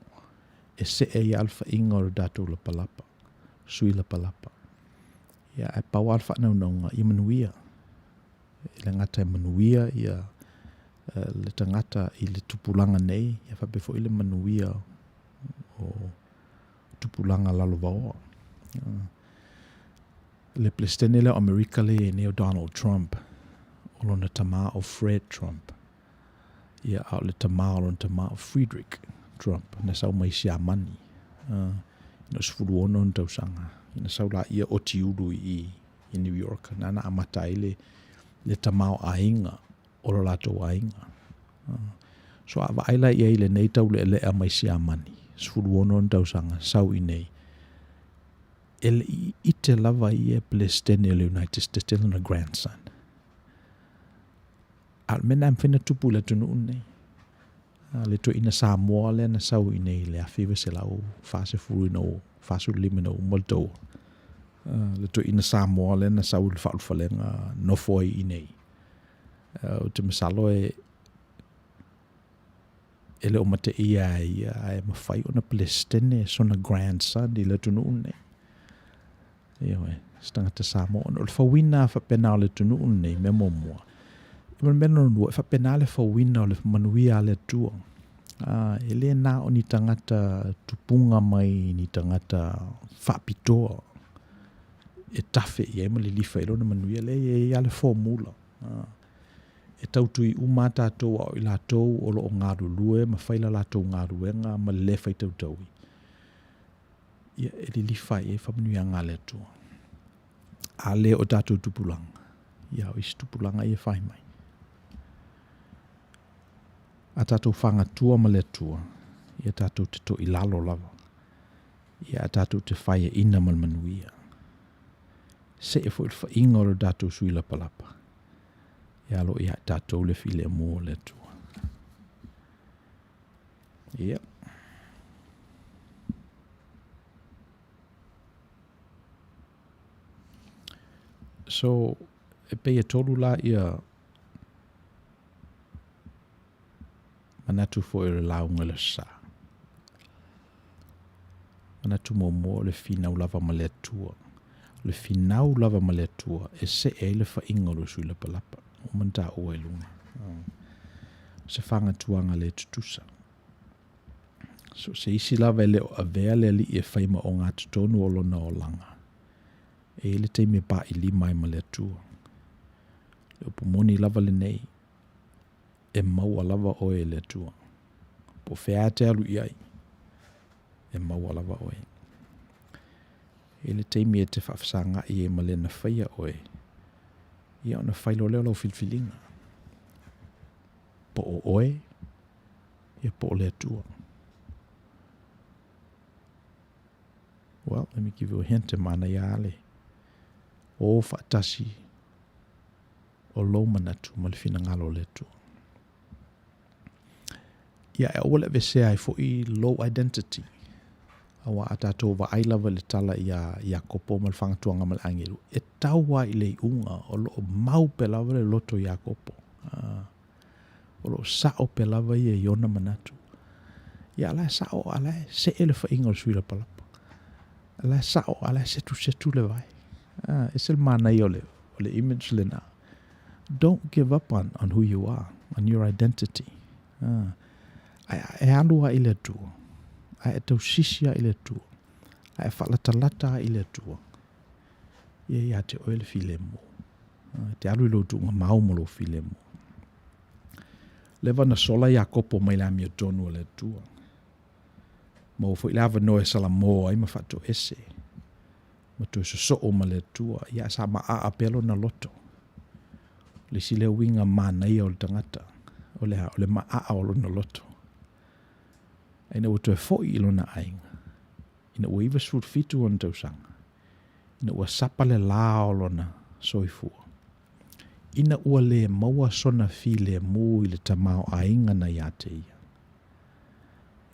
E se e i alfa inga o tatou la palapa. Sui la palapa. Ia e pau alfa naunga i manuia. I le ngata e manuia ia le tangata i le tupulanga nei. Ia whapefo i le manuia o tupulanga lalo vaoa. Le plestene le Amerika le neo Donald Trump. O lona tama o Fred Trump. Ia au le tama o lona tama o Friedrich Trump. Na sau mai si amani. Ina sifuru ono n tausanga. Ina sau la ia o tiuru i New York. Nana amata i le tama o ainga. O lo lato ainga. So ava aila ia i le nei tau le a mai si amani. Sifuru ono n tausanga. Sau i nei. Ele i te lava i e plestene le United States. Tele na grandson. Al mena am fina tupu le tunu nei. Le to ina Samoa le na sau i nei le awhiwa se lau fase furu no fasu lima no molto. Le to ina Samoa le na sau le whaalfalenga no foi i nei. O te masalo ele o mate ia e mawhai o na plestene so na grandson i le tunu nei. Ia we, stangata Samoa. O le whawina whapena o le tunu nei me mua. Iwan mena nua, fa penale fa wina o le manuia le tua. Ele na o ni tangata tupunga mai, ni tangata whapitoa. E tafe i ema le lifa ilo na manuia le e ale formula. E tautui umata toa o i la tou o lo o ngaru lue, ma whaila la tou ngaru enga, ma le whai tautaui. Ia e le lifa i e whamanuia ngā le tua. A le o tatou tupulanga. Ia o isi tupulanga i e whai mai. A tatou whanga tua ma le tua. Ia tatou te to ilalo lava. Ia tatou te whaia ina mal manuia. Se e fo il whainga o tatou sui la palapa. Ia lo ia tatou le file mo le tua. Ia. So, e pei e tolu la ia manatu fo e launga le sa. Manatu mo le finau lava ma le tua. Le finau lava ma le tua e se e le whainga lo sui la palapa. O manta o e lunga. Se whanga tuanga le tutusa. So se isi lava ele o avea le li e whaima o ngā tutonu o lona o langa. E le teime pa i lima e ma le tua. Le upumoni lava le nei. E maua lava o e le tua. Po whea te alu iai. E maua lava o e. E le teimi e te whafsanga i e ma le na whaia o e. Ia o na whailo leo lau filfilinga. Po o oe. Ia po o le tua. Well, let me give you a hint mana ia ale. O whaatasi. O lo manatu ma le fina ngalo le tua. Ia e ola vesea fo i low identity. Awa atato wa ailava le tala ia kopo mal whangatuanga mal angiru. E taua i le unga o lo mau pe lava le loto ia kopo. O lo sao pe lava i e iona manatu. Ia ala sao ala se ele whainga o suila palapa. Ala sao ala setu le vai. E se mana i ole image le na. Don't give up on who you are, on your identity. E alua i le tua. E tausisia i le tua. E whalatalata i le tua. Ia te oele filemo. Te alu i lo tunga maumolo filemo. Leva na sola ia kopo mai la mia tonu le tua. Ma fo lava no e sala mo ai ma fato ese. Ma tu so o ma le tua ia sa ma a apelo na loto. Le sile winga mana ia o le tangata. O le ma a o na loto. Ina uto e fo i lo na ainga. Ina ua iwa sut fitu on tausanga. Ina ua sapa le la o lo na soifua. Ina ua le maua sona fi le mu i le tamao ainga na ia te ia.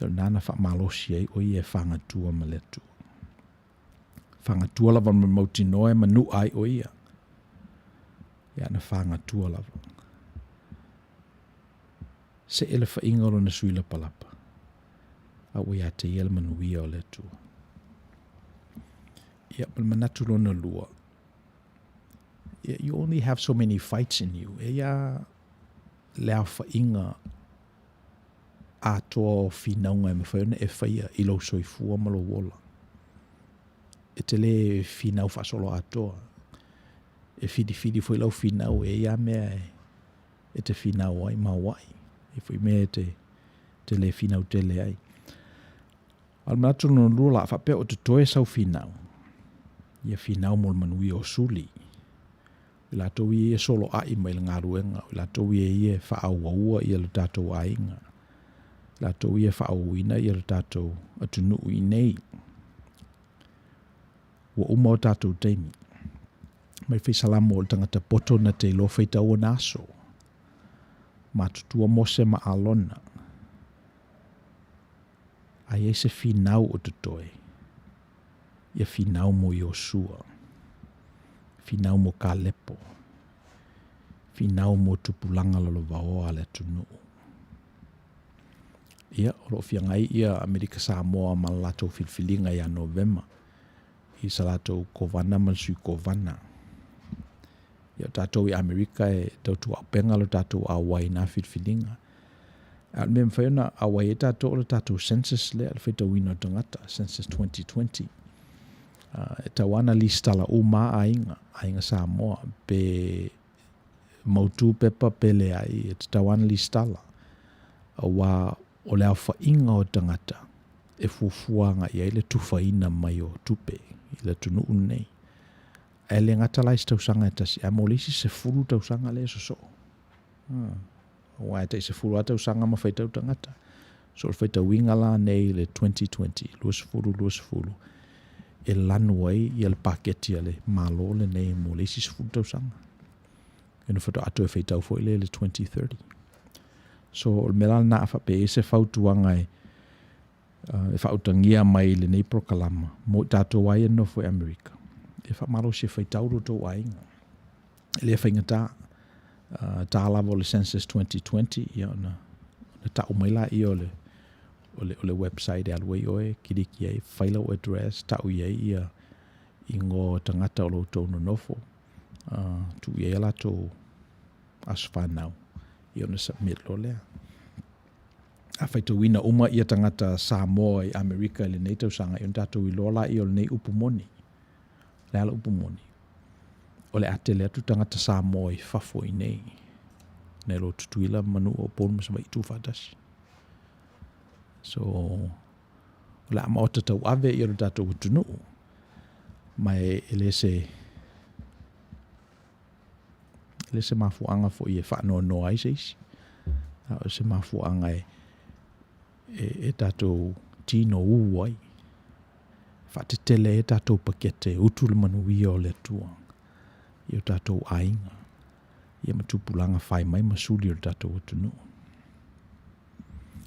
Yo nana fa malosi ai o ia whangatua ma le tua. Whangatua lava ma mauti noe ma nu ai o ia. Ia na whangatua lava. Se ele whainga o na suila palapa. A o ia te ia manuia o le tua. Ia manatu lo na lua. You only have so many fights in you. Ia lea whainga a toa whinaunga e mawhaiona e whaia i lau soifua malo wola. E te le whinau whasolo a toa. E whidi fwoi lau whinau e ia mea e te whinau ai mawai. E fwoi mea te le whinau te le ai. Al manatu no lua la whapea o te toe sau whinau. Ia whinau mol manui o suli. I la tau i e solo ai mai ngā ruenga. I la tau i e whaaua i le tātou ainga. I la tau i e whaauina i le tātou atunu i nei. Wa uma o tātou teimi. Mai whi salamo o tangata poto na te lo whaitau o naso. Matutua mose ma alona. Ai e se whinau o te toe. Ia whinau mo i o sua. Whinau mo ka lepo. Whinau mo tupulanga lalo vaoa le tunu. Ia, oro whiangai ia Amerika Samoa ma lato filfilinga ia Novema. I sa lato kovana man sui kovana. Ia tatou i Amerika e tautu apenga lo tatou awai na filfilinga. Al mem whaiona awai e tatou lo tatou census le al whaita wino tangata, census 2020. E tawana listala uma ainga Samoa pe mautu pepa pele ai e tawana listala wa o le whainga o tangata e fufuanga i le tufaina mai o tupe i le tunu nei e le ngata lai tausanga e tasi a molisi se furu tausanga le so wa e te se furu tausanga ma whaitau tangata so le whaita winga la nei le 2020 luas furu e lanu ai i le paketi ale malo le nei mo le sis futa usanga. E no whata atu e whaitau fo le 2030. So le mela na awha pe e se whautuanga e whautangia mai le nei prokalama mo tātou ai e nofo e Amerika. E wha maro se whaitau roto ainga. E le whaingata tā lavo le census 2020 i ona ta umaila i o le website e alwei oe, kiriki ai, whaila o address, tau iei ia i ngō tangata o loutou no nofo. Tu iei alato as whanau, i ona submit lo lea. A whaita wina uma ia tangata Samoa i Amerika le nei tausanga, i on tātou i lola i o le nei upumoni. Le ala upumoni. O le ate le atu tangata Samoa i whafo i nei. Nei lo tutuila manu o ponu masama i tu whatasi. So, la ma o tatau ave i o tātou utunu. Mai ele se mafuanga fo i e whaano no ai seisi. O se mafuanga e tātou tino uai. Whatetele e tātou pakete utu le manui o le tua. I o tātou ainga. I e matupulanga whai mai masuli o tātou utunu.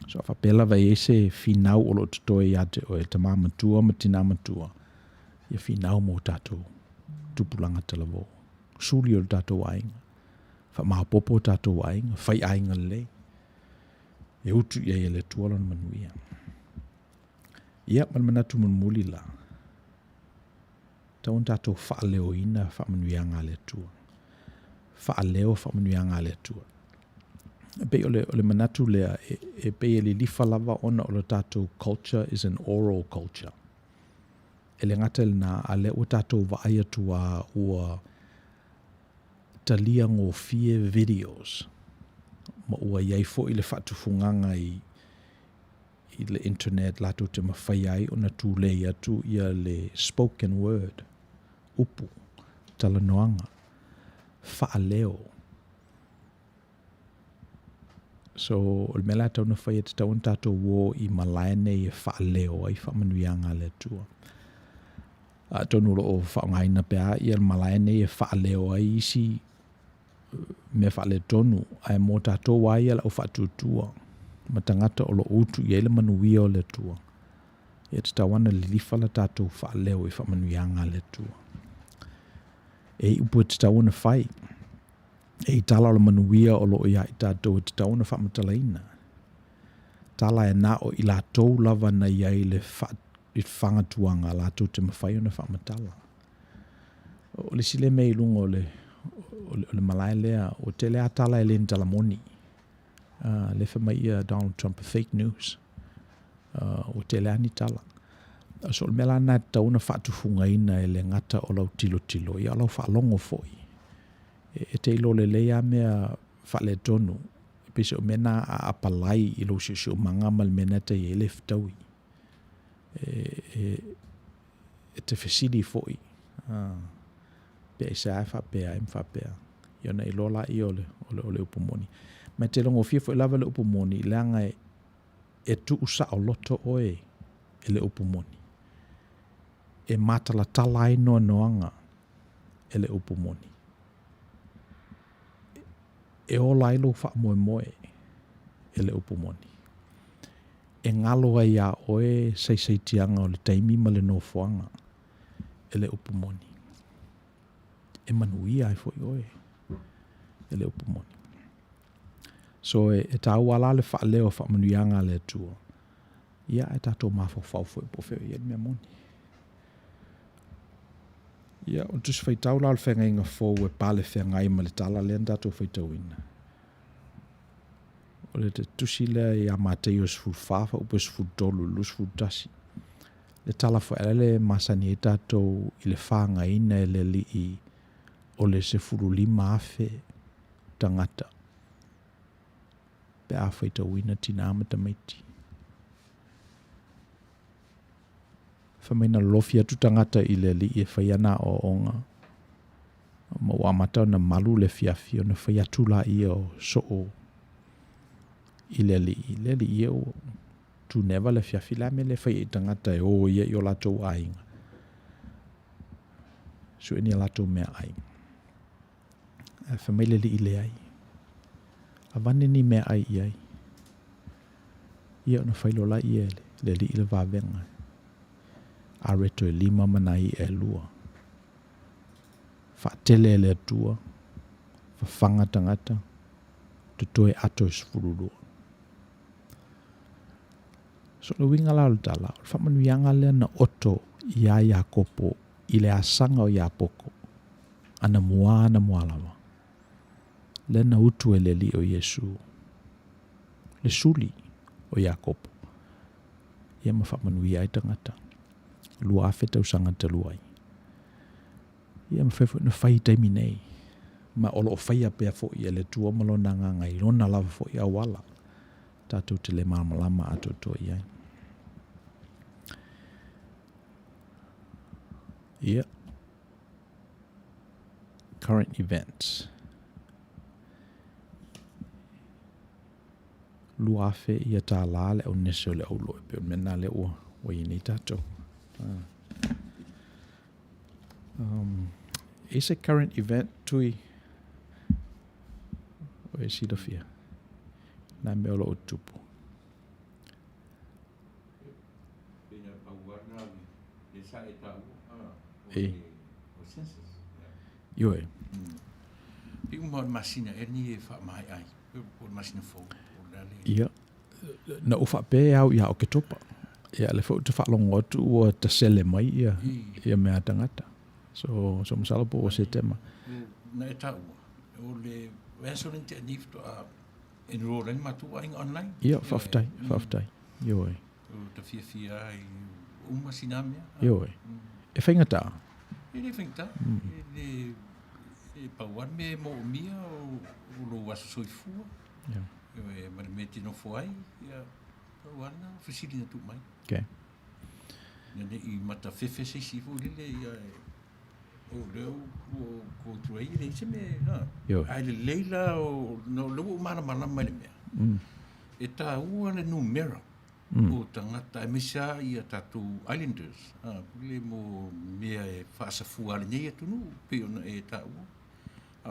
So whapela vai e se whinau o lo tutoe i ate o e tamā matua ma tina matua. Ia whinau mo tātou tupulanga talavo. Suli o tātou ainga. Whamapopo tātou ainga. Whai ainga le. E utu ia e le tuala na manuia. Ia manatu muli la. Tau tātou whaaleo ina whamanuia ngā le tua. Whaaleo whamanuia ngā le tua. Pe ole manatu lea e pe ele lifa lava ona o le tātou culture is an oral culture. Ele ngata le na ale o tātou vaai atua ua talia ngō fie videos ma ua iai fo i le whaatufunganga i le internet lato te mawhai ai o na tūlei atu ia le spoken word, upu, talanoanga, whaaleo. So, o le mela tau na whai e te tau tato wō i malaene i whaaleo ai whamanuianga le tua. Tonu lo o whaongaina pēa i le malaene i whaaleo ai isi me whaale tonu ai mō tato wai ala o whaatutua. Ma tangata o lo utu i ele manuia o le tua. E te tawana li lifala tato whaaleo i whamanuianga le tua. E upu te tawana whai. E i tala o le manuia o lo ia i tato te tawana whamatalaina. Tala e na o i la tau lava na iai le whangatuanga la tau te mawhai o na whamatala. O le sile mei lungo o le malai lea o te lea tala e le ntalamoni. Le whamai ia Donald Trump fake news. O te lea ni tala. So le mela na tauna whaatufunga ina e le ngata o lau tilo tilo. Ia lau whaalongo foi. E te ilo le lea mea whale tonu. E pese o mena a apalai ilo si o manga mal mena te e le ftaui. E te fesidi foi. Pea isa e whapea, e mwhapea. Iona ilo la i ole upumoni. Ma te longo fia foi lava le upumoni. Leanga e tu usa o loto oe e le upumoni. E matala talai noa noanga e le upumoni. E o lailo wha moe moe e le upumoni. E ngalo ai a oe sei tianga o le taimi ma le nofoanga e le upumoni. E manuia ai foi oe e le upumoni. So e tau ala le whaaleo whamanuianga le tua. Ia e tato mawhau foi po feo i e mea moni. Ia, o tusi whai tau lau le whenga inga fōu e pāle whengai ma le tala le andato whai tau ina. O le te tusi le i a matei o sifuru whawha upo sifuru tolu lu sifuru tasi. Le tala wha ele masani e tato i le whanga ina e le li i o le sifuru lima afe tangata. Pe a whai tau ina tina amata maiti. Whamaina lofi atu tangata i le li e whai ana o onga. Ma wamata na malu le fiafi o na whai atu la i o so o i le li i o tu neva le fiafi la me le whai i tangata e o i o lato ainga. So eni lato mea ainga. Whamaile li i le ai. A vane ni mea ai i ai. Ia o na whailo la i e le li i le vavenga. A reto e lima manai e lua. Whaatele le atua. Whawhanga tangata. Tutoe ato e sfururua. So le winga lao le tala. Whamanuianga lea na oto ia ia kopo i le asanga o ia poko. Ana mua lawa. Le na utu e le li o Yesu. Le suli o ia kopo. Ia ma whamanuia i tangata. Lua afeta usanga te luai. Ia ma whai na whai taimi nei. Ma olo o whai apea fo i ele tua malona nganga i rona lava fo i awala. Tātou te le malama ato to iai. Ia. Current events. Lua afe ia tā la le au nese o le au loe. Peo mena le ua. Wai ni tātou. Is a current event tui o e sidofia na me olo o tupu yo e i uma masina e ni e wha mai ai o masina fo ia na o wha pe au ia o ke topa ia le fo te wha longo atu o te sele mai ia mea tangata so masala po o se tema na e tau o le wesorin te nifto a enrolling matuaing online ia whaftai yo e o te fia ai uma sinamia yo e e whaingata e le whaingata e pauan me mo mia o lo waso soifua Mana me tino foai, ia, wana, fasili na tu mai. Okay. Nene I mata fefe se sifu lile, ia, o leo, ko tuai, le se me, ai le leila, o, no, leo mana malama le mea. E tā ua le numera, o tangata e misa ia tatu Islanders, le mo mea e whaasafua le nei atunu, pe ona e tā ua.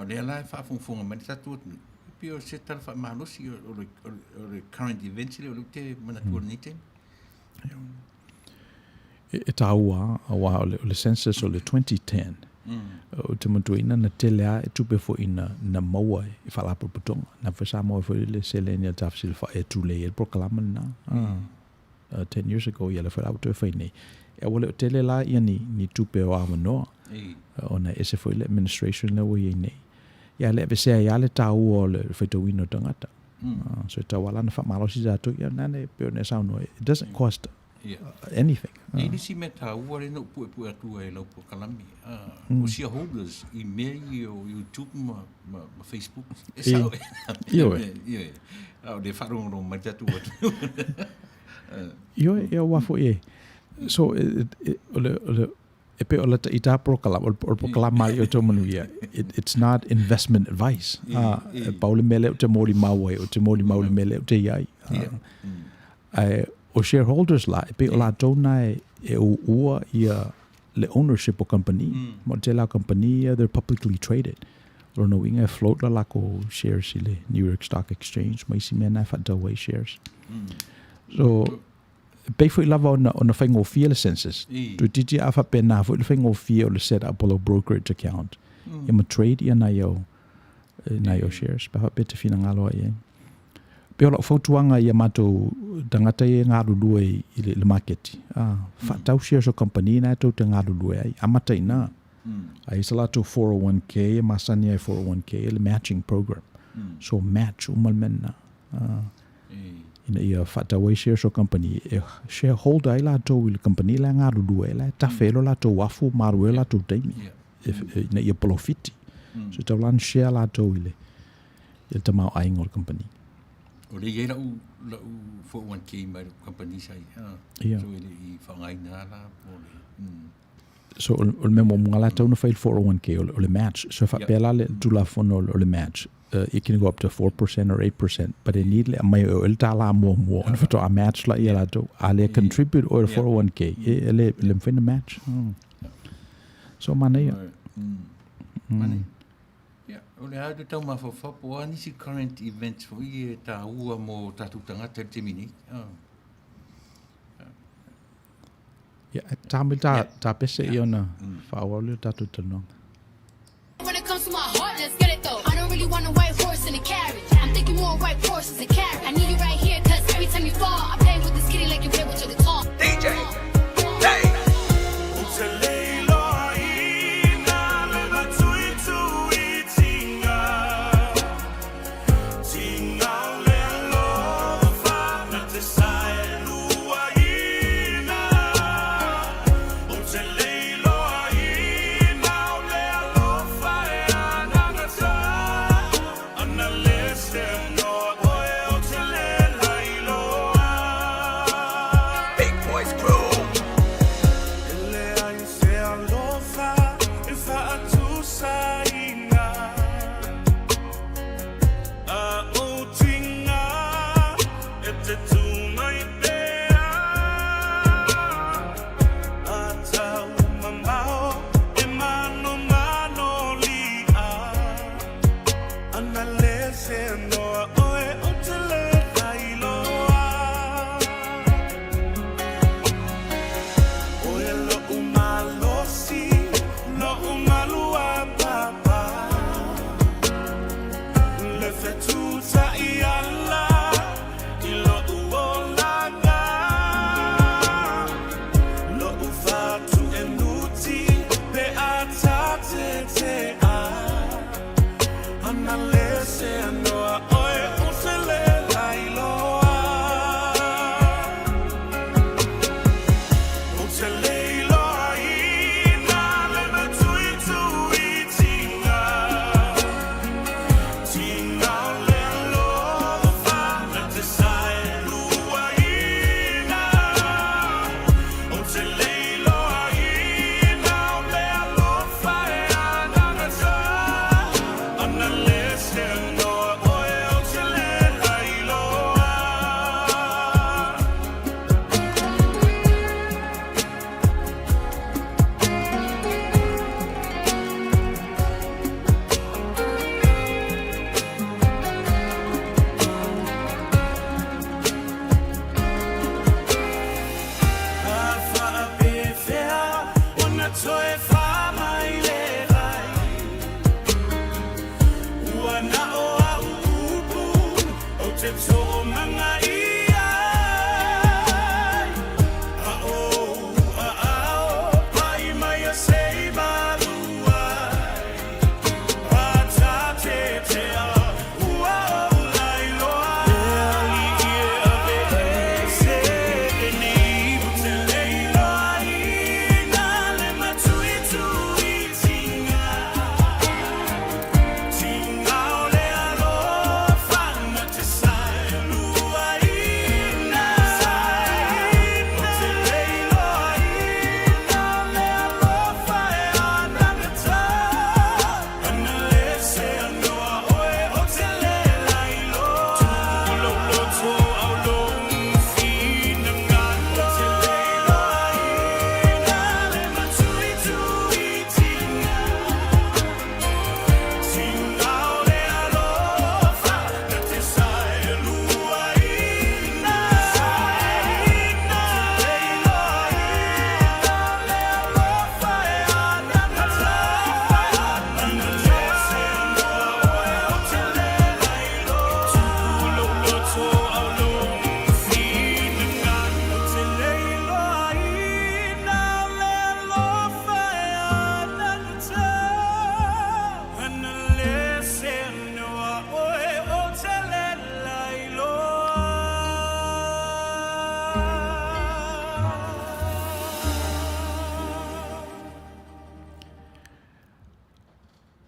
O lea la e whaafonfonga mani tatu atunu. Pe o se tala whaamanosi o le current events le o le te manatua nei te. E tā ua, o le census o le 2010, o te matuina na telea e tupe fo ina na maua e whalapo putonga. Na whasa maua fo le selenia tafsil wha e tule e proklama na. 10 years ago, ia le whalapo tu e whainei. E wale o tele la ia ni tupe o awanoa. O na ese fo le administration le o iei nei. Ia le vesea ia le tā ua o le whaitawino tangata. So tā wala na whamalosi zato ia nane peo ne sauno. It doesn't cost anything. Nei nisi me tā ua re no pue atua e laupo kalami. O shareholders I mea o YouTube ma Facebook. E sao e. Ie. Au le wharongo mai tatu atu. Ia wafo e. So, e pe o lata I tā prokalama, o prokalama I Outou Manuia. It's not investment advice. Paule mele o te mori maua o te mori maule mele o te iai. O shareholders la, e pe o la tōna e o ua ia le ownership o company. Mo te la company, they're publicly traded. Rono inga e float la lako shares I le New York Stock Exchange, ma isi mea nai whatawai shares. So, pei fo I lava ona whaingo fia le census. Tu titi a whapena fo I le whaingo fia o le set up o le brokerage account. Ia ma trade ia na yo shares. Pa whapete fina ngaloa ia. Peo la whautuanga ia matou tangata e ngā rulua I le market. Whatau shares o company na tau te ngā rulua ai. Amata ina. Ai sa lato 401k, masani ai 401k, le matching program. So match umalmena. Ina ia whatau shares o company. Shareholder ai lato I le company la ngā rulua la. Tawhelo lato wafu, maru e lato teimi. Ina ia polofiti. So tau lan share lato I le tamau aingo le company. O le iei lau 401k mai company sai. So ele I whangai nā la. So o le memo mga la tau na whail 401k o le match. So whapela le tula fono o le match. It can go up to 4% or 8%. But it need le mai o el ta la mua. Ona whato a match la ia la tau. A le contribute o le 401k. Le mwhena match. So mana ia. Mana. O le haere tau mawhawhapo a nisi current events fo I e tā ua mo tātou tangata te mini. Tāmil tā pese I ona whaawale tātou tanong. When it comes to my heart, let's get it though. I don't really want a white horse in a carriage. I'm thinking more white horses and carriage. I need you right here, cause every time you fall, I play with this kitty like you play with your guitar. DJ! Hey!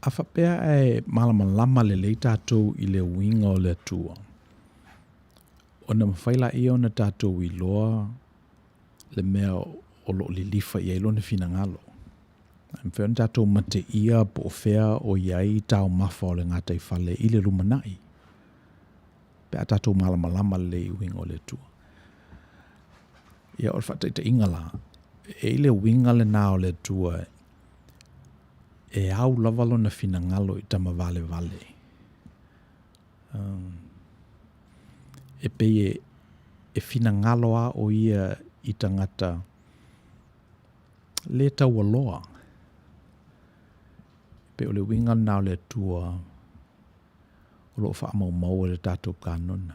A whapea e malama le lei tātou I le winga o le tua. O na mawhaila ia o na tātou I loa le mea o lo li lifa I eilo na fina ngalo. Mwhea na tātou mate ia po o whea o iai tāo mafa o le ngātai whale I le rumanai. Pea tātou malama le winga o le tua. Ia o whatai te ingala. E le winga le nā o le tua e au lavalo na fina ngalo I tama vale. E pei e fina ngalo a o ia I tangata le tau aloa. Pe o le winga nā o le tua o lo wha mau le tātou kānona.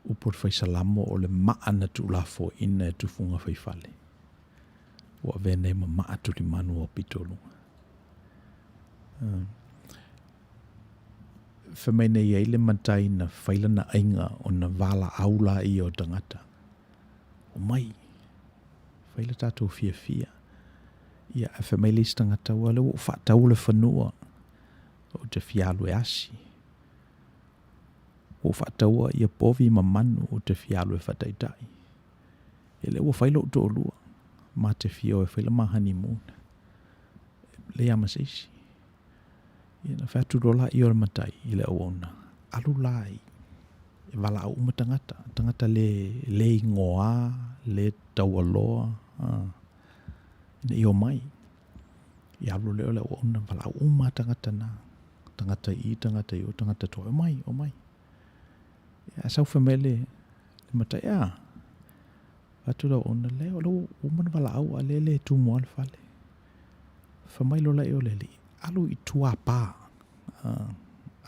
Upor whai salamo o le maana tu la fo ina tu funga whai whale. Wa vene ma maa tu li manu o pitolunga. Whamaine iei le matai na whaila na ainga o na wala aula I o tangata. O mai. Whaila tātou fia. Ia a whamaile I tangata ua le o whaatau le whanua o te fialu e asi. O whaataua ia povi ma manu o te fialu e whataitai. E le ua whaila o tō lua. Ma te fio e whaila ma honeymoon. Le ama seisi. Ia na whaatu rola I ora matai I le auona. Alu lai. E wala au umatangata. Tangata le ingoa, le taualoa. Ina I o mai. I alu leo le auona. Wala au umatangata na. Tangata I, tangata I o, tangata to. O mai. Ia sau whamele le matai Watu la ona leo lo umana wala au a le tu mo al fale. Whamai lo la o le li. Alu I tua pā.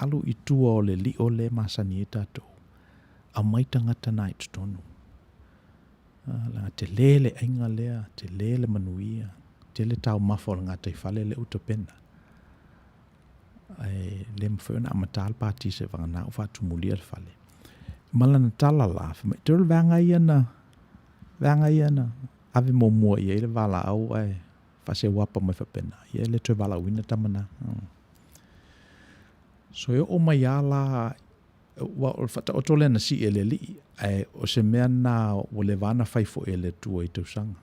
Alu I tua o le li o le masani e tātou. A mai tangata nai tutonu. La te le ainga lea, te le manuia, te le tau mafa o ngātai whale le utapena. Le mwhena amatal pāti se wangana o whatu muli al fale. Malana tala la, whamai. Te ora Vanga iana. Ave mo mua I le wala au whase wapa mai whapena. Ia le tue wala wina tamana. So e o mai ala wa o whata o tole na si ele li. O se mea na o le vana whaifo ele tua I tausanga.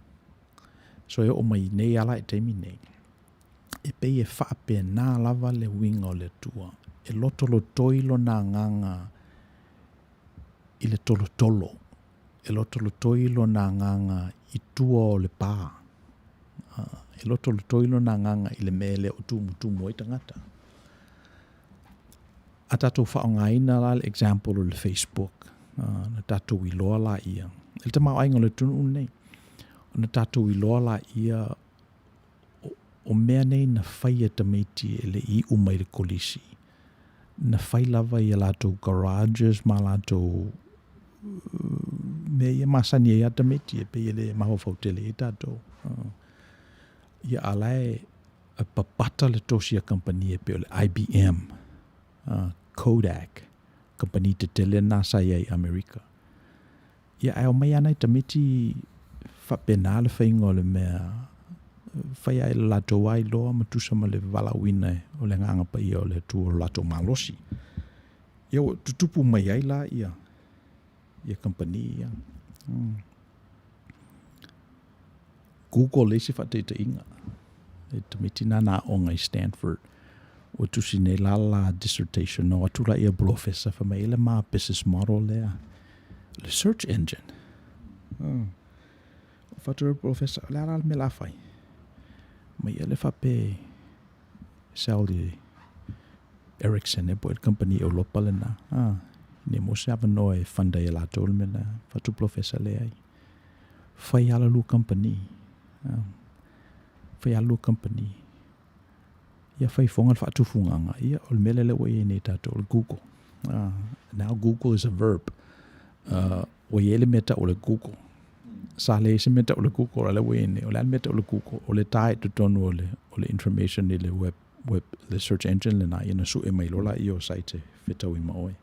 So e o mai nei ala e teimi nei. E pei e whaape nā lava le winga o le tua. E lotolo toilo nā nganga I le tolo. E lotolo toilo nā nganga I tua o le pā. E lotolo toilo nā nganga I le mele o tumu I tangata. A tātou whaongaina la le example o le Facebook. Na tātou I loa la ia. E le tamau ainga le tunu nei. Na tātou I loa la ia o mea nei na whai e tameiti e le I umai le kolisi. Na whai lava I lātou garages ma lātou me ia masani e atameti e pe ele maho fautele e tātou. Ia alae a papata le tosia company e pe ole IBM, Kodak, company te tele nasa i Amerika. Ia ai o mai ana i tameti whapena le whainga o le mea whai ai le lato ai loa matusa ma le walawina o le nganga pa ia o le tu o lato malosi. Ia o tutupu mai ai la ia company ia. Google le se whate te inga. E tamiti nana onga I Stanford. O tusi ne lala dissertation no atura ia professor fa mai ele ma business model lea. Le search engine. O fatura professor le ala me la fai. Mai ele fa pe Saudi Ericsson e boy company o lopa le na. Ne mo se ava no e fanda e la tol me na fatu professor le ai. Fai ala lu company. Fai ala lu company. Ia fai fonga fatu funganga. Ia ol mele le wei ne tato Google. Now Google is a verb. O ele meta o le Google. Sa le se meta o le Google ala wei ne. O le meta o le Google. O le tai to tonu o le information ni le web le search engine le na ina su e mai lola I o site fitau I maoi.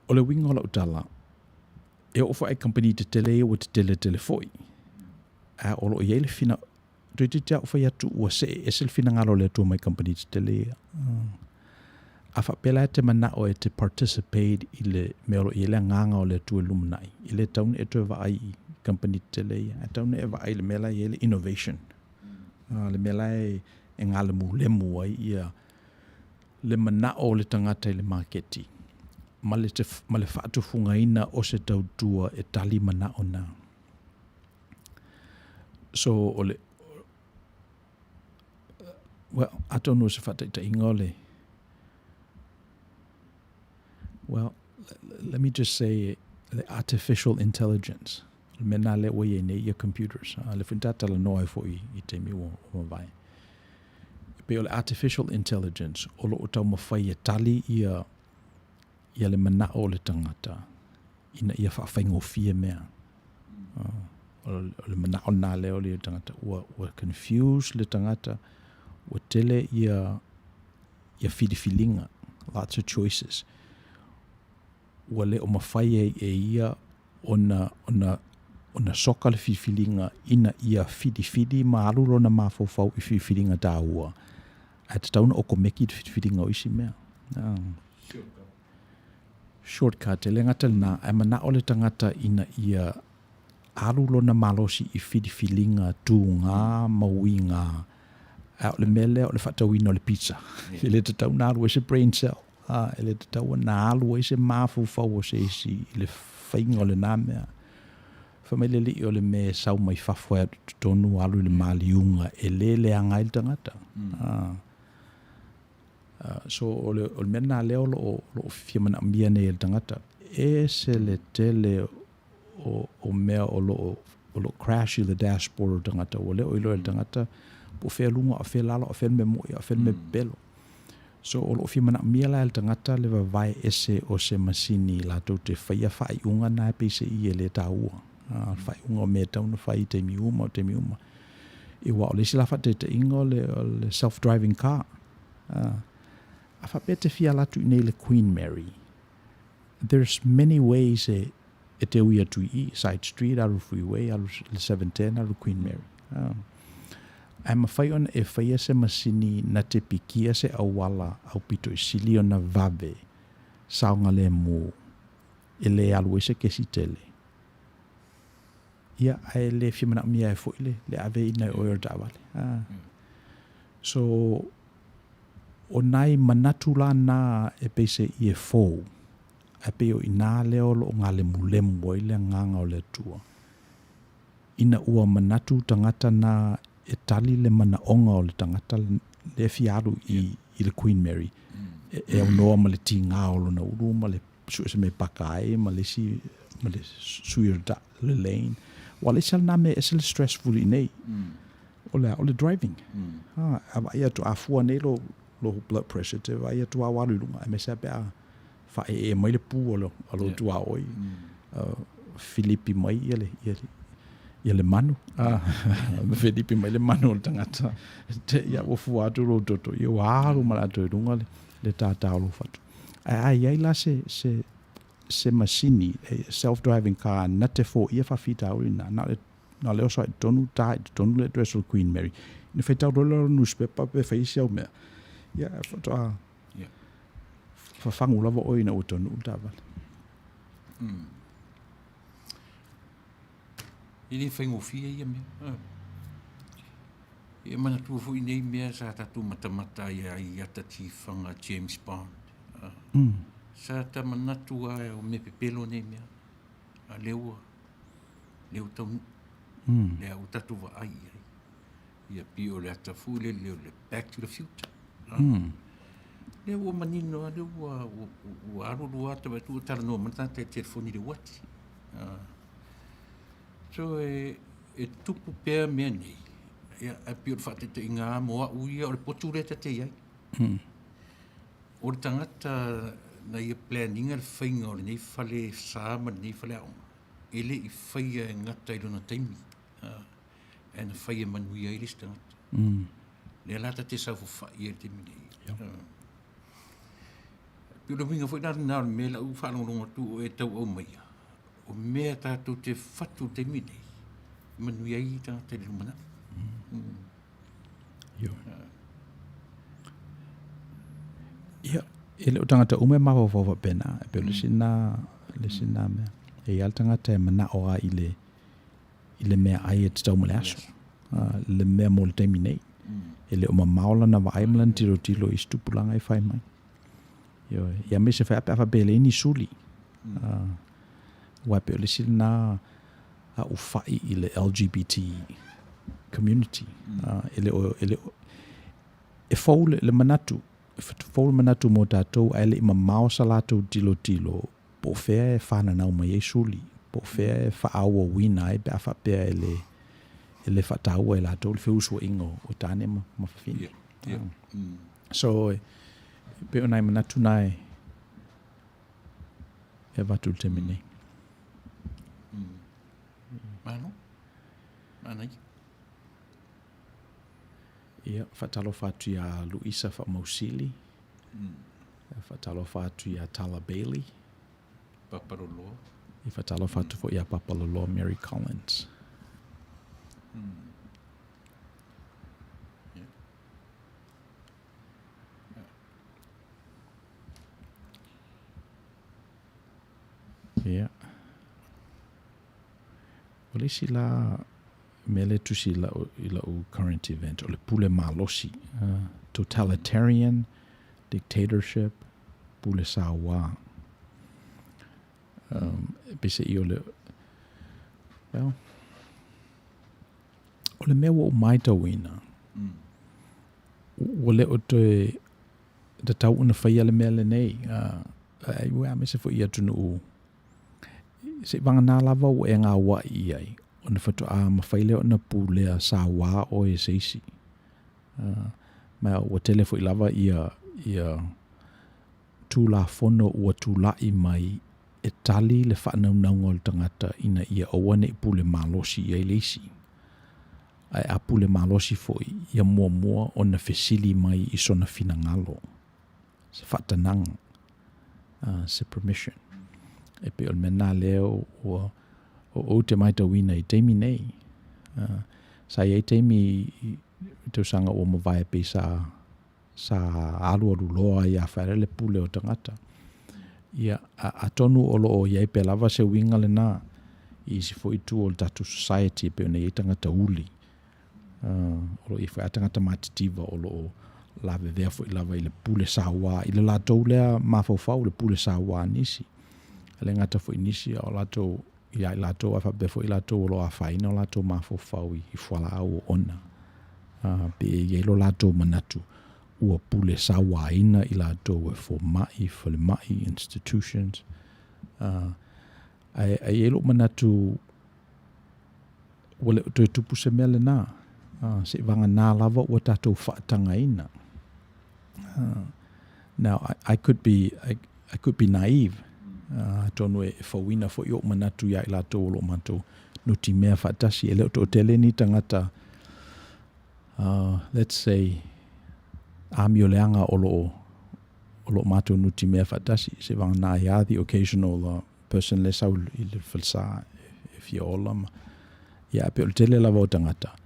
O le winga o la utala, e ofo ai company te tele o te tele foi. O lo iele fina Tui te au whai atu ua se e selfina ngalo le atua mai company te le. A whapela te mana o e te participate i le meolo i le nganga o le atua lumunai. I le taun e tu e vai i company te le. A taun e vai le mela i le innovation. Le mela e ngale mu le mua ia le mana o le tangata i le marketi. Ma le whaatufunga ina o se tautua e tali mana o na. So well, I don't know se whataita inga le. Well, let me just say the artificial intelligence. Mena le wai nei ia computers. Le whintata la noa fo i te mi o vai. Pe o le artificial intelligence o lo utau mawhai e tali ia le mana o le tangata. Ina ia whawhaingo fia mea. O le mana o nā leo le tangata. Ua confuse le tangata. Ua tele ia whidiwhilinga. Lots of choices. Ua le o mawhai e ia ona soka le whidiwhilinga ina ia whidiwhidi ma aluro na mawhau i whidiwhilinga tā ua. A te tauna o ko meki te whidiwhilinga o isi mea. Shortcut. E le ngata na e mana o le tangata ina ia alulo na malosi i whidiwhilinga tū ngā maui ngā. Le mele o le whatauina o le pizza. E le te tauna alu e se brain cell. E le te taua na alu e se mawhau o se isi i le whainga o le nā mea. Whamele li o le me sau mai whawhai tonu alu le maliunga e le anga il tangata. So o le mena leo lo whiamana mia nei il tangata. E se le tele o mea o lo crash i le dashboard o tangata. O leo ilo il tangata po whea lunga o whea lala o whea me moi o whea me belo. So o lo whiamana mia la il tangata le vai ese o se masini la tau te whaia whai unga na pese i e le tā ua. Whai unga o mea tauna whai te miuma o te miuma. I wa o le sila whate te ingo le self-driving car. A whapea te whia latu nei le Queen Mary. There's many ways e te ui atu i side street, aru freeway, aru le 710, aru Queen Mary. Ai mawhai ona e whaia se masini na te pikia se awala au pito i sili o na vave saunga le mu e le alu e se kesi tele. Ia ai le whimana mia e fwile le ave ina o yor dawale. So o nai manatula na e pese i e fōu a peo i nā leo lo ngā le mulemu o i le nganga o le tua. Ina ua manatu tangata na e tali le mana onga o le tangata le fiaru i le Queen Mary. E au noa ma le ti ngā o lo na uru, ma le suese me pakae, ma le suir da le lane. Wa le sal na me e sel stressful i nei. O le driving. Ai atu a fua nei lo blood pressure te vai atu a waru lunga. E me se apea fa e mai le pu o lo tua oi. Filipi mai ia le manu. Filipi mai le manu o tangata. Te ia o fua atu lo toto. Ia o aru mara atu e runga le tātā o lo fatu. Ai la se masini, self-driving car, na te fo ia whawhita ori na leo so e tonu tā, e tonu le dress o Queen Mary. Ina whaitau rola newspaper pe whaisi au mea. Ia, whatoa. Whawhangu lava oi na o tonu tā wale. Ili whaingo fia ia mea. Ia mana tua fui nei mea sa tatu matamata ia i atati whanga James Bond. Sa ta manatu ai o me pepelo nei mea. A leo tau lea o tatu wa ai. Ia pio le atafu leo le Back to the Future. Leo o manino leo o aruru ata wa tu tala no manata te telefoni le wati. So e tupu pea mea nei. Ia a pio whate te inga moa uia o le potu reta te iai. O le tangata na ia planninga le whainga o le nei whale sāma le nei whale aonga. Ele i whaia e ngata i lona taimi. E na whaia manuia i lista ngata. Le alata te sau whai e te minei. Pio le winga whai nā le mea la u whanonga tu o e tau au maia. O mea tātou te whatu te minei. Manuia i tangata i lumana. Yo. Ia, ele o tangata ume mawawava pena, pe le sina mea. E al tangata e mana oa ile mea ai e titau mole aso. Le mea mo le taimi nei. Ele o mamaola na waimlan tilo i stupulanga i whai mai. Yo, ia me se whai ape bele ni suli. Wa pe o le sina a ufai i le LGBT community. Ele e fau le manatu. Fau le manatu mo tātou a ele ima mao sa lātou tilo po fea e whananau mai e suli. Po fea e whaaua wina e pe a whapea ele whataua e lātou le whiusua ingo o tāne mawhawhini. So, pe o nai manatu nai e watu te mene. Mano? Manai? Ia, whatalo whatu ia Luisa Whamausili. Whatalo whatu ia Tala Bailey. Paparoloa. I whatalo whatu fo ia Papaloloa Mary Collins. Yeah. Wale si la mele tusi la o current event o le pule malosi, totalitarian dictatorship pule sawa. Bese I o le well o le mea o maita wina. Wale o te tau una whaia le mea le nei. Ai wea me se fo ia tunu o se vanga nā lava o e ngā wa I ai. O na whatu a mawhaile o na pūlea sā wā o e seisi. Mea o telefo I lava ia tū la fono ua tū la I mai e tali le whanau le tangata ina ia owane I pūle malosi I leisi. Ai a pūle malosi foi ia mua o na fesili mai I sona fina ngalo. Se whatananga. Se permission. E pe o mena leo o te maita wina I teimi nei. Sa I teimi te usanga o mawai pe sa alu loa I a whaere le pule o tangata. Ia a tonu o loo iai pe lava se winga le nā I si fo I tu o le tatu society pe o nei tangata uli. O lo I whae tangata matitiva o loo lave vea fo I lava I le pule sa wā. I le lātou lea mawhauwhau le pule sa wā nisi. Le ngata fo inisi o lātou ia I lātou a whape fo I lātou o lo a whaina o lātou mawhauwhau I whala au o ona. Pe iei lo lātou manatu ua pule sa waina I lātou e fo le mai institutions. Ai elo manatu wale o te tupu se mele nā. Se vanga nā lava ua tātou whaatanga ina. Now I could be naive. Tonu e whawina fo I o manatu ia I lātou o lo mantou nuti mea whaatasi. E leo to tele ni tangata let's say amio leanga o lo matou nuti mea whaatasi. Se vanga nā ia the occasional person le sau I le whalsa e fia ola. Ia pe o tele lava o tangata.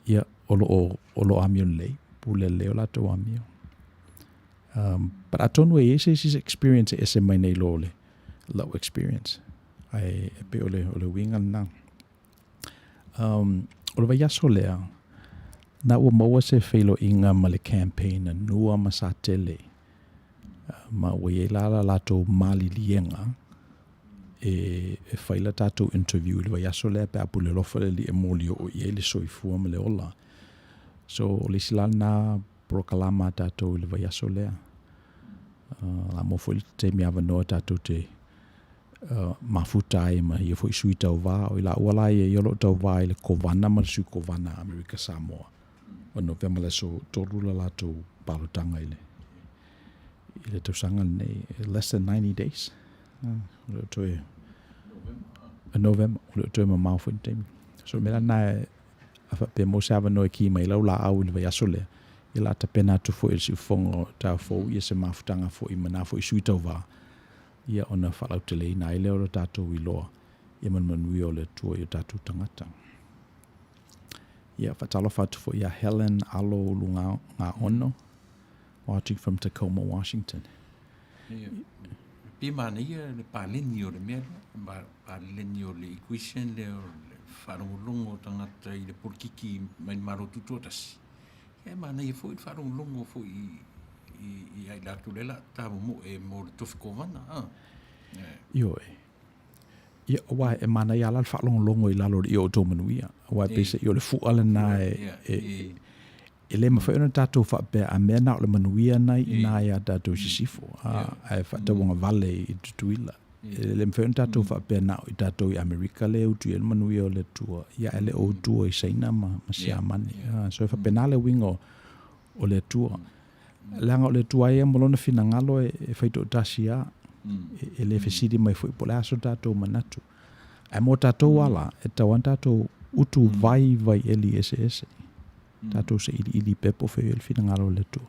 Ia o lo amio lei. Pule leo lātou amio. But atonu e ese experience e ese mai nei lo le low experience. Ai pe o le winga na. O le vaiaso lea na ua maua se whailo inga ma le campaign na nua ma sa tele. Ma ua e lala lātou mali lienga e whaila tātou interview le vaiaso lea pe apu le lofa le li e moli o I le soifua ma le ola. So o le silana na prokalama tātou le vaiaso lea. La mo foi te mi ava no tātou te mafuta ai ma ia foi sui tau wā o ila uala ia iolo tau wā I le kovana ma sui kovana Amerika Samoa. O november le so torula lātou palotanga I le tausanga nei less than 90 days. O toi November o toi ma mau foi teimi. So mela na pe mo se ava no ki mai lau la au le vaiaso lea. Ila ta pena tu fo il si fongo ta fo ia se mafutanga fo I mana fo I sui tau wā. Ia ona whalau te lei na I leo lo tātou I loa. Ia manui o le tua I tātou tangata. Ia whatalo whatu fo ia Helen Alo Lunga Ngā Ono, watching from Tacoma, Washington. Pima ia le paleni o le mea, paleni o le equation le o le wharongolongo tangata i le porkiki mai maro tutotas. Ia mana ia fo i wharongolongo fo i ai latu lela, tamu mo e mo le tofikovana. Io ia wa e mana ia la whalongolongo i lalo i Outou Manuia. Wa pese i o le fuala na e le mawhaina tātou whapea a mea nao le manuia nei i nā ia tātou sisifo. E whatawanga vale i tutuila. Le mawhaina tātou whapea nao i tātou i Amerika le utu i le manuia o le tua. Ia e le o tua i saina ma sia mani. So e whapea nā le wingo o le tua. Langa o le tua ia molona fina ngalo e whaito tasi a. E le whesiri mai fwoi po le aso tātou manatu. E mo tātou wala e tawan tātou utu vai eli ese. Tātou se ili pepo wheo le fina ngalo le tō.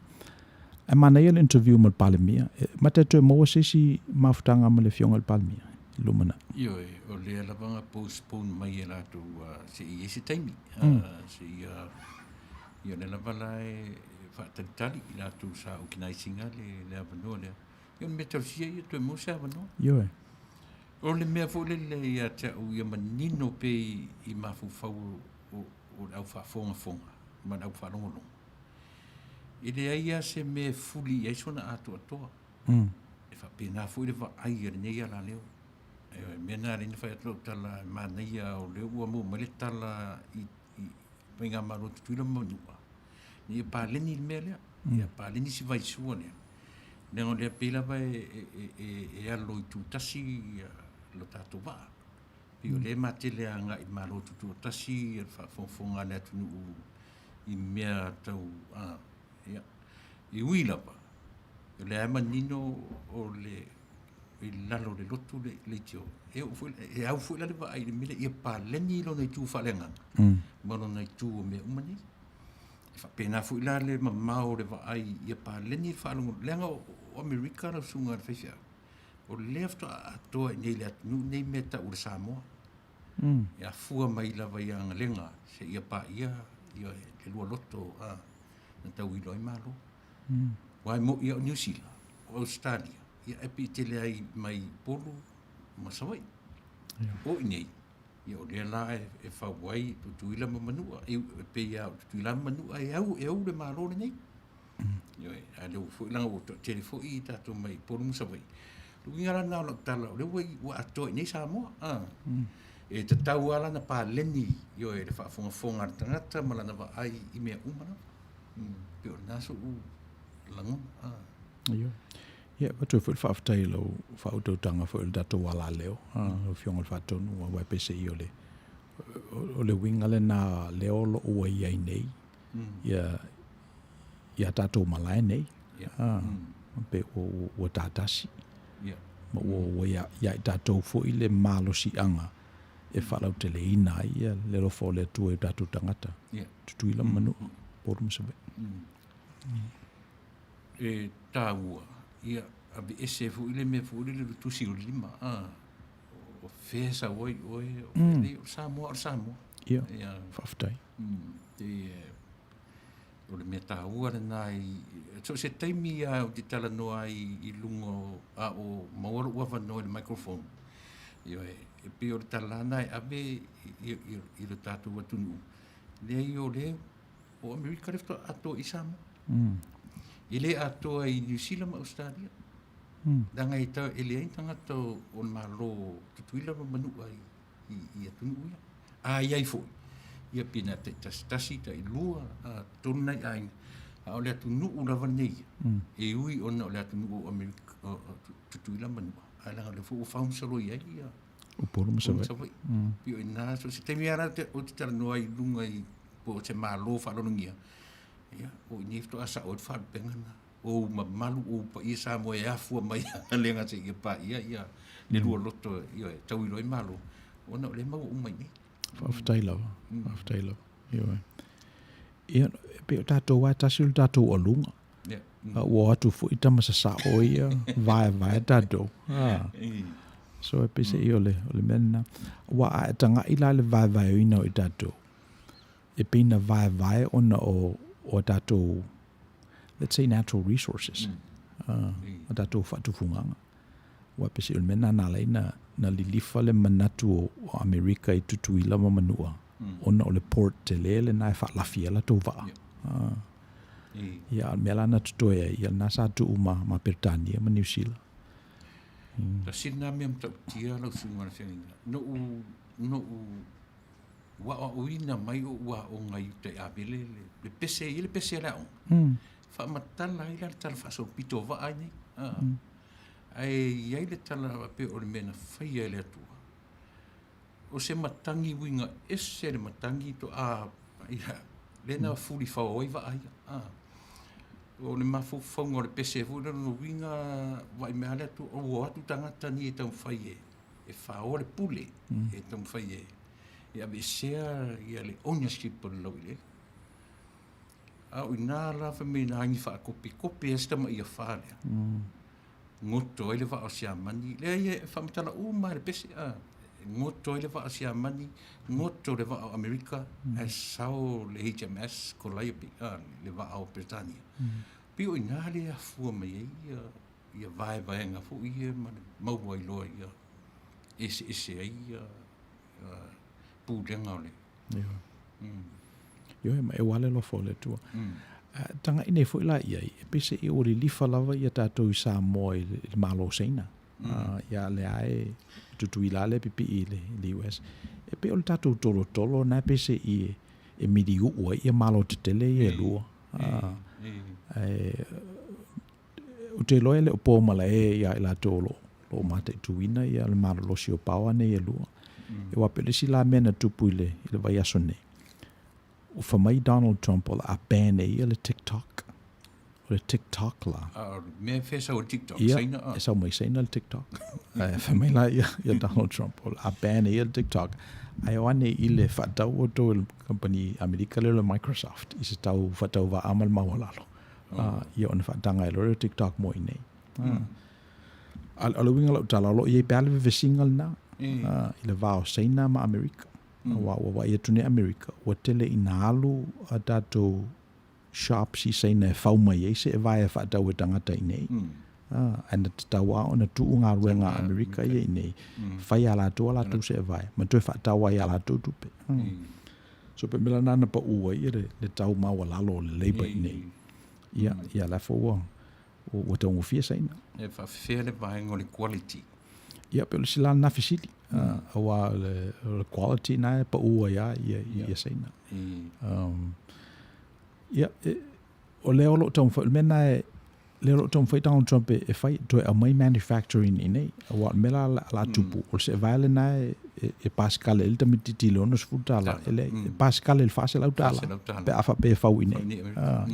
E mana ia le interview mo le palemia. Ma tātou e maua sesi mawhutanga ma le fionga le palemia. Lumana. Io o le alawanga postpone mai e lato se i ese taimi. Se ia le lavala e whaatalitali i lato sa ukinaisinga le avanoa lea. Io me tausia ia tu e mo se avanoa. Io O le mea fo le ia te au ia manino pe i mawhufau o au whafonga. Ma au whalongolongo. I le aia se me fuli ai sona ato atoa. E whapena fo i le ai ar nei ala leo. E mena rin whai atlo tala manaia o leo ua mo male tala i ngā maro tutuila manua. Ni e pāleni le mea lea. Ia pāleni si vai sua lea. Nengo lea pēla vai e alo i tūtasi lo tātou waa. Pio le matele a ngā i maro tutu tasi e whafonga lea tunu i mea tau i uila pa. Le ama nino o le i lalo le lotu le tio. E au fui la le va ai le mele i pa leni lo nei tu falenga. Mano nei tu o me umani. Fa pena fui la le mamao le va ai i pa leni falungo. Lenga o Amerika la sunga le fesia. O left a toa nei le atu nei meta o le Samoa. Ya fua mai la vai anga lenga se i pa ia le lua loto na tau iloi malo. Wai mo ia New Zealand, Australia, ia epi tele ai mai polo masawai. O inei, ia o lea la e whawai tutuila manua, e pe ia tutuila manua e au le malo le nei. Ia a leo fuilanga o telefoi i tato mai polo masawai. Luinga nao la tala, leo wai wa atoi nei Samoa. E te tau ala na pā leni, io e le whaafonga tangata, malana wa ai i mea umana. Pio naso langon. Ia, watu fwil whaafatai lau whautautanga fwil dato wala leo. O fionga whaatonu, wa wai pese i o le winga le nā leo lo ua iai nei. Ia tato malai nei. Pe o tātasi. Ma o ia tato fwil le malo si anga. E whalau te le ina ia, le rofo le tua e tātou tangata. Tutuila manu, pōru masawe. E tā ua, ia, abe ese fu ile me fu ile le tusi o lima. O whesa oi, o Samoa. Ia, whaftai. O le mea tā ua rena so se taimi o te tala noa i lungo o mawara ua whanau le microphone. Ia e pio le talana e abe i le tātou atunu. Lei o Amerika refto ato i Samoa. I le ato i New Zealand ma Australia. Danga i tau e le ein tangata o malo tutuila ma manua i atunu ia. Iai foi. Ia pina te tasi ta i lua tonu nei aing. O le atunu o lava nei. E ui ona o le atunu o Amerika tutuila manua. Alanga le fu o whaumsalo iai ia. O pōru masawe. Pio i nā, so se temi ara o te tara noa i lunga i po te mālo whalongia. Ia, o i nifto asa o te whalpengana. O malu o pa i Samoa e afua mai a lenga te ia pa ia le lua loto ia tau i roi malo. Ona o le mau umai ni. Whaftai lawa. Ia, pe o tātou wai tasi o tātou o lunga. O atu fu i tamasa sa o ia, vai tātou. So e pese i o le mena. Wa a tanga ila le vai o ina o i tātou. e pena vai ona o tatou, let's say natural resources. O tatou whaatufunganga. Wa pese ul mena na leina na lilifa le manatu o Amerika I tutuila ma manua. Ona o le port te lele na e whaalafia la tau waa. Ia mea lana tutoea ia nasa tu ma Britania ma New Zealand. Ta sina mea mtau tia lau sunga na whianginga. No wa uina mai o ua o ngai te abele le pese la on. Fa matala ila le tala faso pito va ai. Ai iai le tala pe o le mena whaia le atua. O se matangi winga ese le matangi to ia lena fuli whaoi va ai. O le mafu whaunga o le pese fu no winga vai mea le atu o atu tangata ni e tau whaie. E whao le pule e tau whaie. Ia be sea ia le ownership o le lau ile. Au ina la fa me na ngi fa kopi e sta ma ia fale. Ngoto ele va asia mani le ia fa mtala uma le pese ngoto ele va asia mani ngoto le va America e sao le HMS ko lai le va au Britania. Pio ina le a fu me ia vai nga fu ia ma wai lo ia ese ia pudenga le. Yo e wale lo fole tua. Tanga ine foi la ia e pese e o le lifa lava ia tatou I sa mo I le malo seina. Ia le ai tutu ila le pipi I le US. E pe o le tatou tolo na pese I e midi ua ia malo te tele I e lua. O te loe le o po mala ia ila tolo lo mate tuina ia le malo lo si o paua ne e lua. E wapele si la mena tupu I le vai aso nei. O whamai Donald Trump o a ban ia le TikTok. O le TikTok la. Mea whesa o TikTok, seina? Ia, e sau mai seina le TikTok. Whamai la ia Donald Trump o a ban ia le TikTok. Ai oane I le whatau o tō le company Amerika le Microsoft. I se tau whatau wa amal mawalalo. Ia ona whatanga e lore TikTok mo I nei. Ala winga lau tala lo ia pēle ve singal na. I le vao seina ma Amerika. Wa ia tune Amerika. Wa tele ina alu a tatou shop si seina e whauma i eise e vai e whaatau e tangata I nei. Ana te taua o na tuu ngā ruenga Amerika I nei. Whai ala tu se e vai. Ma tue whaatau ai ala tu tupe. So pe mela nana pa ua I le tau maua lalo le leiba I nei. Ia la fo o te ngufia seina. E whawhea le vai ngoli quality. Ia pe o le sila na fisili. Awa le quality na e pa ua ia seina. Ia o leo lo tau mwhai mena e leo lo tau mwhai Donald Trump e whai to e mai manufacturing I nei. Awa mela la tupu. O se vaile na e pasikale ilta mititi le ono sfutala. E pasikale il fase lau tala. Pe afa pe fau I nei.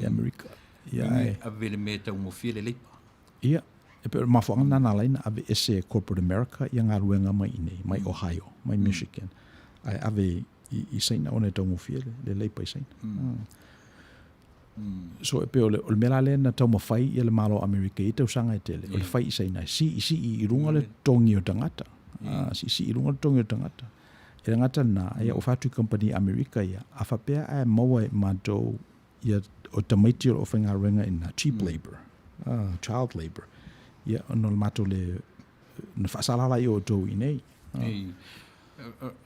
I Amerika. Ia a vele me tau mo fie le leipa. Ia. E pe mafuanga na laina ave ese corporate America ia ngā ruenga mai I nei, mai Ohio, mai Michigan. Ai ave I seina ona tau mofia le leipa I seina. So e pe o le mela le na tau mawhai ia le malo Amerika I tau sanga I tele. O le whai I seina si I runga le tongi o tangata. Si I runga le tongi o tangata. E ngata na ia o whatu company Amerika ia. A whapea ai maua e mātou ia o tamaiti o whainga ruenga ina cheap labor, child labor. Ia ono le mato le na whaasalala I o tō I nei.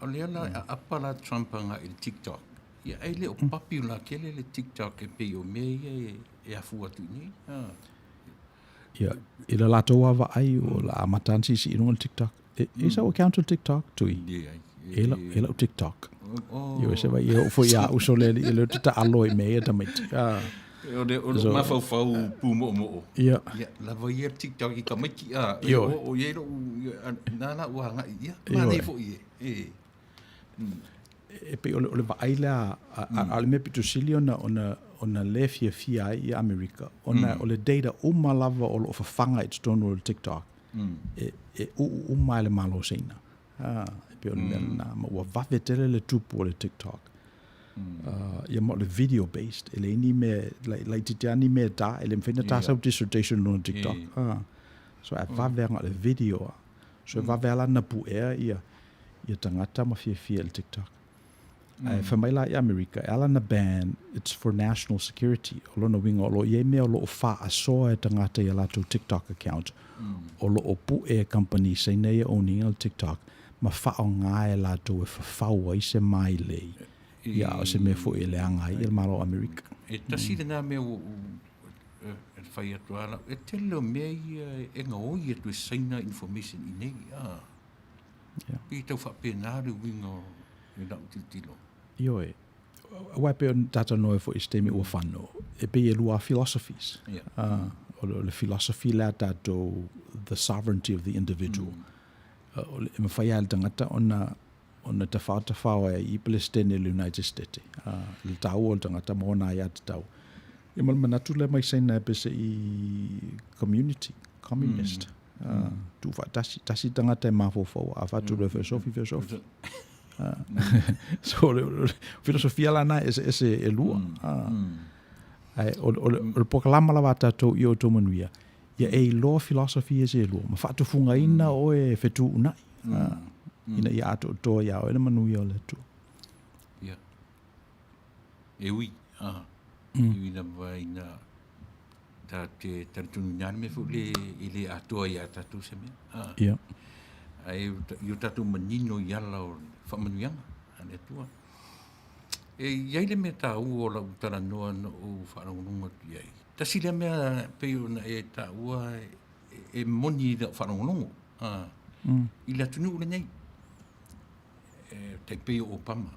O lea la apala Trump nga I TikTok. Ia ai le o papi o la kele le TikTok e pe o mea e afu atu nei. Ia, I la lato awa ai o la matansi si irunga TikTok. E sa o account o TikTok tui? E la o TikTok. Ia e se vai e o fo ia uso le I le tita alo I mea tamiti. O le mawhau pu mo. Ia. La vai TikTok I ka maiki. O ye lo nana ua ngai ia. Mane fo ie. E pe o le vai la ale me pitu sili ona le fia I Amerika. Ona o le data uma lava o lo whawhanga I tono o le TikTok. E uma le malo seina. E pe o le mena ma ua wawe tele le tupu o le TikTok. Ia mo le video based ele ini me lai titiani me ta ele mfina ta sa dissertation no TikTok so a va ver le video so va ver la na pu ia tangata ma fia le TikTok Whamaila I America, Alana ban, it's for national security. O lona winga o lo ye mea o lo o wha asoa e tangata i alato TikTok account. O lo o pu e company say nei o ni al TikTok. Ma wha o ngā e lato e whawhaua i se mai lei. Ia o se me fu e le anga i el malo America. E tasi na mea o whai atu ala. E te leo mea i e ngā oi e tu e saina information I nei. I tau whapēnāru winga o e lau tilo. Ioe. Wai pe on tata noe fo I stemi ua whano. E pe e lua philosophies. O le philosophy la tato the sovereignty of the individual. O le mawhai al tangata ona te whātawhao e I Palestine le United States. Le tau o tangata mōna ia te tau. E manatu le mai saina e pese I community, communist. Tu tasi tangata e mawhawhau, a whatu le filosofi. So filosofia lana ese e lua. O le pokalama lawa tātou I Outou Manuia. Ia e loa philosophy ese e lua. Ma whatu funga ina o e whetu unai. Ina ia ato toa ia o ena manuia o le tu. Ia. E ui. Iwi na vai na ta te tantunu nyani me fu le ile atoa ia tatu se me. Ia. Ai yo tatu manino yala o whamanuianga, ane tua. E iai le mea tā ua o la utara noa na o wharangununga tu iai. Tasi le mea peo na e tā ua e moni da wharangununga. I la tunu ule nei. Te peo o pama.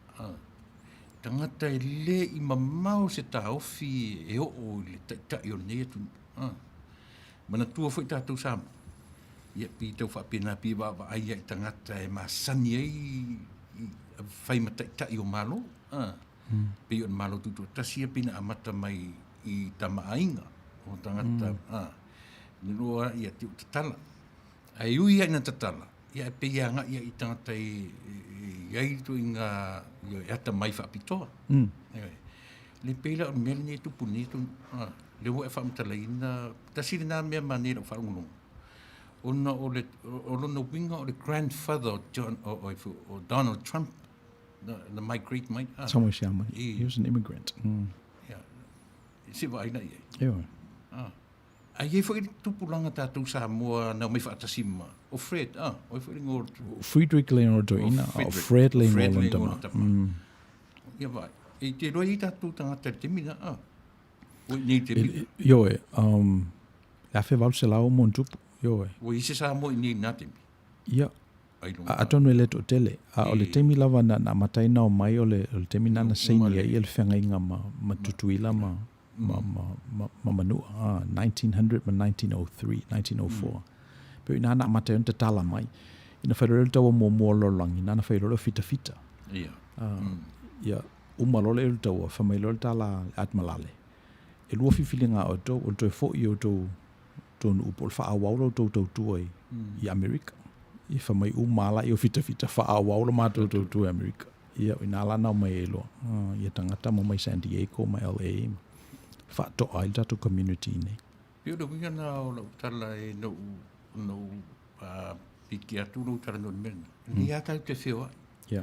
Tangata e le I mamau se tā ofi e o le tai o nei atu. Mana tua foi tātou sama. Ia pi tau whapena pi wa ai ai tangata e masani ai whai matai o malo. Pi o malo tutu tasia pina amata mai I tamaainga o tangata. Nirua ia tiu tatala. Ai ui ai na tatala. Ia pe ia nga ia I tangata iai tu inga ata mai whapitoa. Le peila o mele ne tu puni tu. Le wo e whamtalaina. Tasiri nā mea manera o whaungununga. Ona o lona winga o le grandfather o Donald Trump, the my great mate. Somewhere Siama. He was an immigrant. Yeah. Se vai na ia. Ia. Ai e foi tupulanga tātou Samoa na mai whaatasima. O Fred, o foi ngor. Friedrich Leonardo Ina. O Fred Leonardo. Ia vai. E te roi I tātou tangata te mina. O nei te mina. Ioe. La fe val se lao mon tupu. Ioe. O I se Samoa I nei nā te mina. Ia. A tonu e le to tele. O le temi lava na mataina o mai o le temi nana seini ai le whenga inga ma tutuila ma manua. 1900 ma 1903, 1904. Pero ina na matai on te tala mai. Ina whairere tawa mua lorangi. Nana whairere fita. Ia. Ia. Umalole e tawa. Whamailole tala atmalale. E lua whiwhilinga o tau. O tau fo I o tau tonu upol. Whaawaulo tau tua I Amerika. I whamai umala I o fita whaawaulo mātou tau Amerika. Ia ina lana o mai e loa. Ia tangata mo mai San Diego, mai LA. Whaato ai tato community nei. Pio do winga na o lau tala e no piki atu lau tala no mena. Ni ata te whio ai.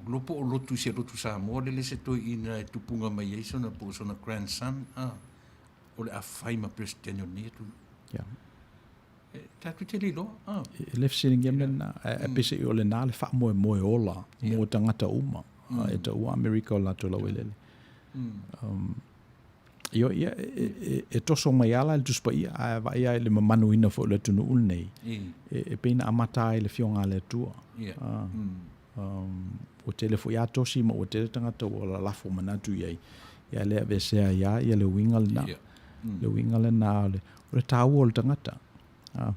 Lopo o lotu se lotu Samoa le se toi ina e tupunga mai e sona po sona grandson. O le a whaima presidente o netu. Tatu te lilo. Left sitting yamna a pese I o le nā le wha moe ola. Mo tangata uma. E ta ua Amerika o lato lau elele. Ia e toso mai ala le tuspa ia a vai ai le mamanu ina fo le tunu ulnei. E peina amata ai le fionga le tua. O tele fo ia tosi ma o tele tangata o la lafo manatu iai. Ia le avesea ia le winga le na. Le winga le na le tau o le tangata.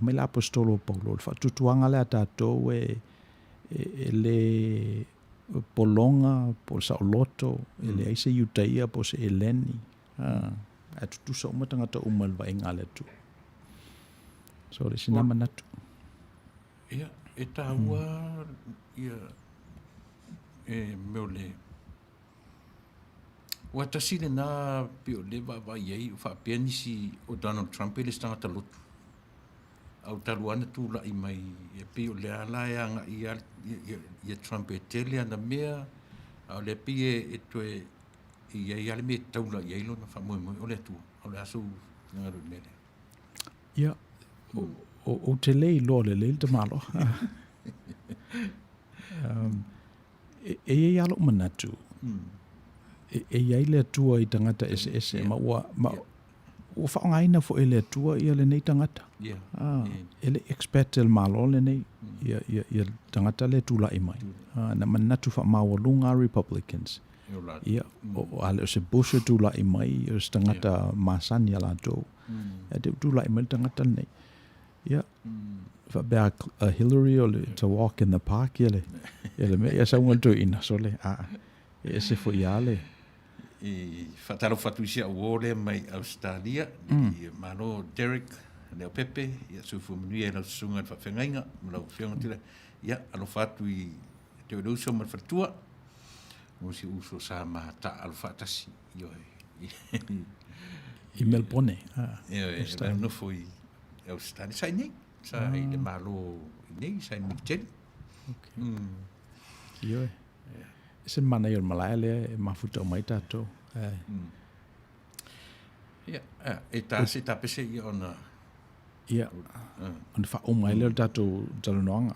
Mai la apostolo Paulo le fatutuanga le atatou e le polonga po sa loto e le aise yutaia po se eleni. Atu sa uma tangata uma le vainga le tu. So le sina manatu. Ia, e taua ia e meu le. Wa tasile na pio le va iei fa pianisi o Donald Trump le stangata lotu. Au taluana tu la I mai e pio le ala nga ia Trump e tele ana mea A le pie e toe i ale me taula i ailo na wha moi o le atua. O le asu ngaru mele. Ia, o te lei lo le te malo. E alo manatu. E iai le atua i tangata ese ma ua whaongaina fo ele atua i le nei tangata. Ele expert el malo le nei ia tangata le tula i mai. Na manatu wha maua lunga Republicans. Ia, o ale o se Bush tula i mai o se tangata masani ala tō. E te tula i mai tangata nei. Ia, wha bea Hillary o le to walk in the park ele me ia saunga tu ina so le e se fo ia le whataro whatu isia uole mai Australia i mano Derek leo Pepe ia sufu manuia e lau sunga fa whengainga lau whionga tira ia alo whatu i te o uso man whatua musi uso sa mahata alo whatasi i Melbourne ia nofo i Australia sai nei sa i le malo nei sai Michel Ia se mana i o malai le mafuta o mai tato ia e ta se ta pese i ona ia on fa o mai le tato talonanga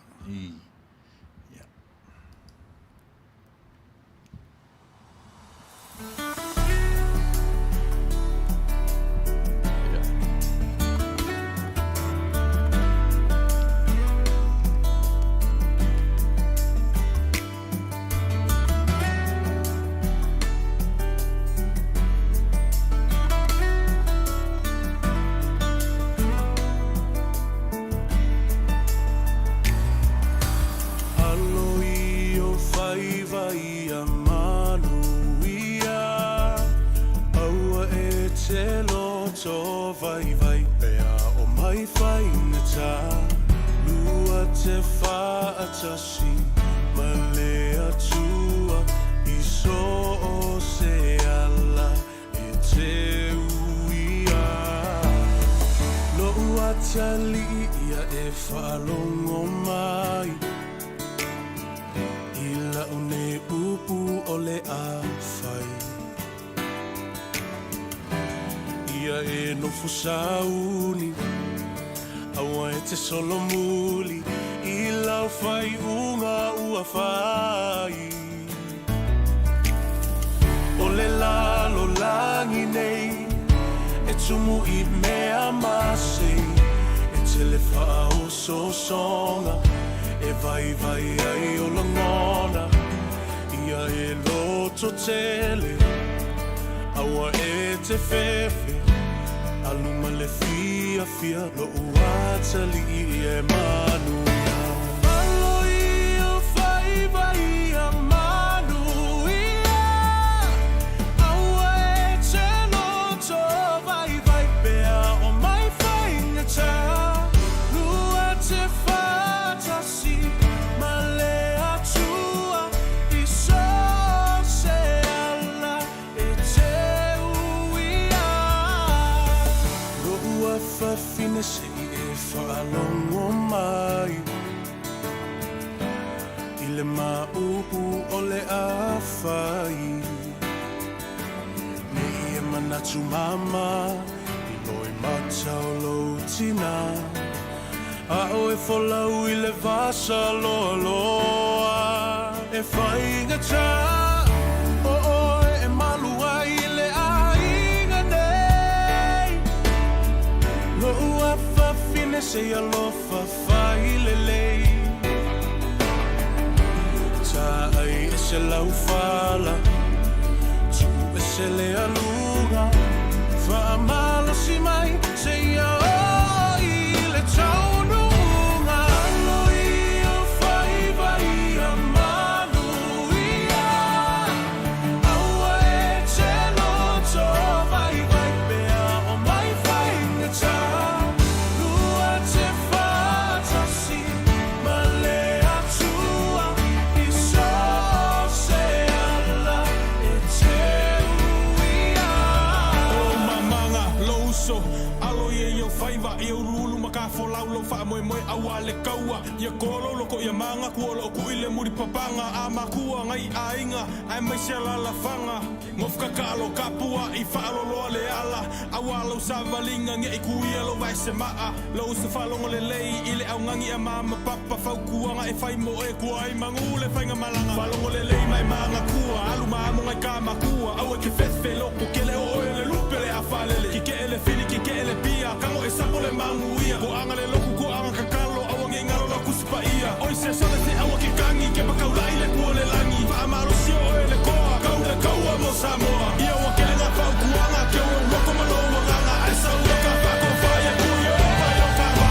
Sauni awa e te solo muli I lau fai unga ua fai o le lalo langi nei e tumu I mea masi e te le whao so songa e vai ai o langona ia e loto tele awa e te fefe Aluma le fia lo uatali e manuia Alo io fai vai a manuia Aua e te loto vai pea o mai fai ngata Lua te fatasi ma le atua I so se ala e te fa fine se e fa longo mai ile ma o le afai ni e manatu mama I loi mata o lo tina a o e fola u ile vasa loa e fai ngata o e malua ile ainga Lo ua fa fine se ia lo fa fai lelei Ta ai e se lau fala Tu e se le aluga Fa malo si mai se ia o I le taununga Alo io fai vai a manuia Aua e te loto vai pea o mai fai ngata fo laulo fa moe awa le kaua ia kolo loko ia manga kuolo ku ile muri papanga ama kua ngai ainga ai mai se la fanga ngofka kalo kapua I falo lo le ala awalo savalinga nge ikuia lo vai se maa lo se falo le lei ile au ngangi a mama papa fau kuanga e fai mo e kua ai mangule fainga malanga falo le lei mai manga kua alu mamo ngai kama kua au e ke fefe loko kele o ele lupele a falele ki ke ele fini ki ke ele pia kamo e sapo le mangu ia ko anga le loku ko anga kakalo au nge ngalo la kuspa ia oi se sole te au ke kangi ke bakaula ile kua le langi fa amaro si o ele koa kau le kaua mo Samoa ia wa ke nga fau kuanga ke o loko malo wanga ai sa ua ka fa ko fa ia kuia o fa yo ka wa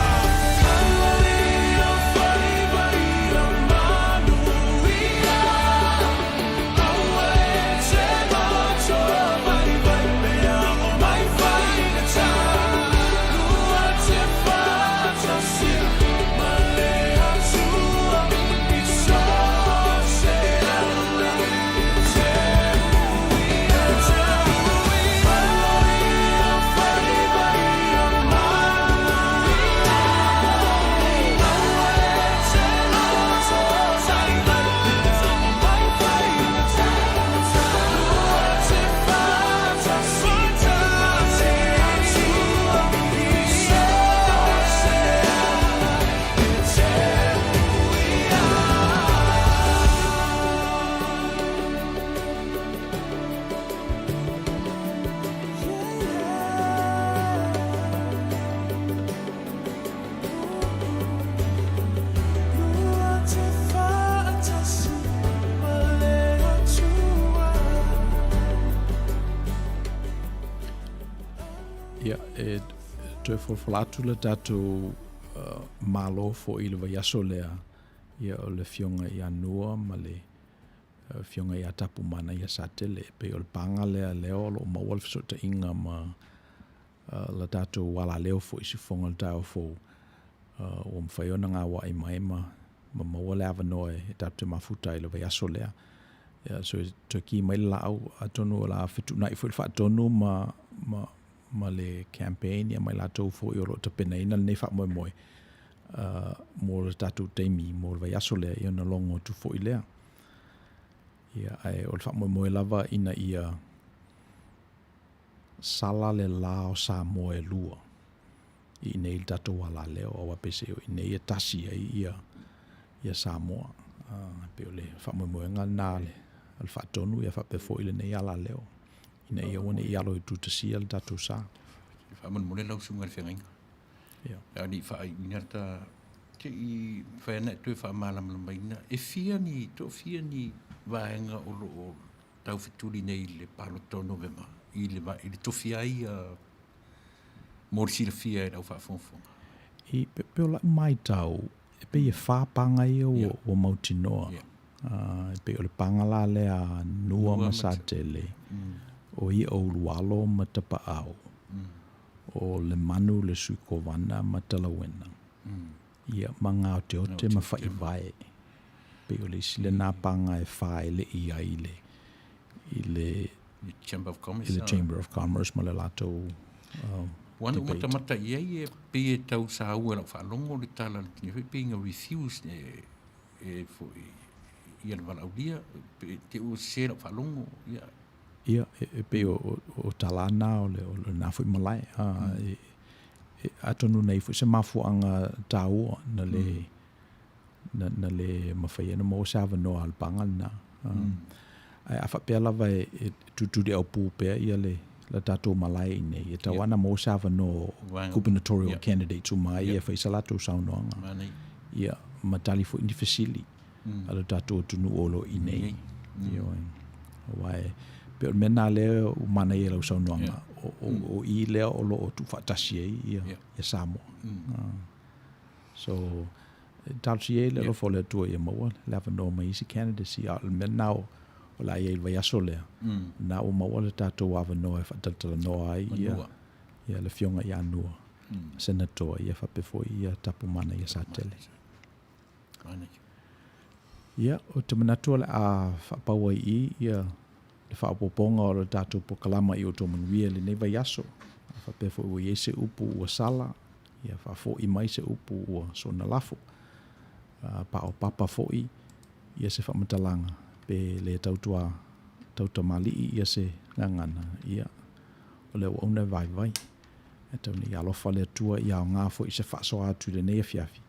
Te forfolatu le tatou malo fo I le vaiaso lea ia o le fionga I anua ma le fionga I atapu mana ia satele pe o le panga lea leo lo maua le fisota inga ma le tatou wala leo fo isi fonga le tau fo o mwhaiona ngā wa mai ma maua le avanoe e tatou mafuta I le vaiaso lea so te ki mai la au atonu la fitu na I fo le whaatonu ma le campaign ia mai latou fo I oro te pena ina nei wha moe moe mo le tatou teimi mo le vaiaso lea ia na longo tu fo I lea ia ai o le wha moe moe lava ina ia sala le la o sa moe lua I nei le tatou wala leo o wapese o I nei e tasi ia sa moa pe o le wha moe moe ngal nā le al wha tonu ia wha pe fo I le nei ala leo ina ia wane I alo I tutasia le tatou sa. Whaamon mole lau sunga le whengainga. Ia ni wha I minarta te I whaena tue wha malam maina. E fia ni, to fia ni vaenga o lo o tau wheturi nei le palo tono vema. I le tofia ai morisi le fia e rau wha fonfonga. I peo la mai tau, e pe e whapanga I o Mautinoa. E pe o le pangala le a nua masatele. O I o lualo ma tapa au. O le manu le suikovana ma talawena. Ia manga o te ote ma whai vai. Pe o le sile nā panga e whae le I aile. I le Chamber of Commerce. I le Chamber of Commerce ma le lato Wana mata ia e pe e tau sa ua la whalongo le tala le tine pe inga refuse e fo ia le walaulia te o se la whalongo ia Ia, e pe o talana o le nā fui malai. Atonu nei fui se mafuanga tāua na le mawhaiena mo se avanoa alpanga na. Ai a whapea lava e tuturi au pūpea ia le tatou malai nei. E tawana mo se avanoa gubernatorial candidates o mai e whaisalato saunoanga. Ia, matali fui ni fasili. Ala tatou tunu olo I nei. Wai pe mena le o mana ia lau saunoanga o I lea o lo o tu whaatasi ia Samoa. So, talsi e le lo fo le tua ia maua, le avanoa mai isi candidacy a mena o la ia ilva yaso lea. Na o maua le tatou avanoa e whaatatala noa ai ia le fionga I anua. Senator ia whapefo ia tapu mana ia satele. Ia, o te manatua le a whapaua ia le whaapoponga o le tatou po kalama I Outou Manuia le nei vai aso. Whapefo ua iese upu ua sala Ia whafoi mai se upu ua so na lafo. Pa o papa foi, ia se whamatalanga, pe le tauta mali ia se ngangana, ia o le wauna vai. E tau ni alofa le tua ia o ngā foi se whaso atu le nei fiafi.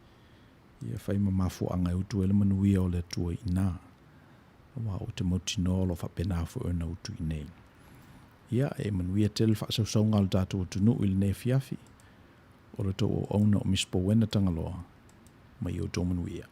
Ia whai mafu anga utu ele manuia o le tua i nā. Wa o te mautino lo whapena fo na utu i nei. Ia e manuia tel whaso saunga o tātou o tunu i le nei fiafi. O le tau o auna o Misipouena Tagaloa. Mai Outou Manuia.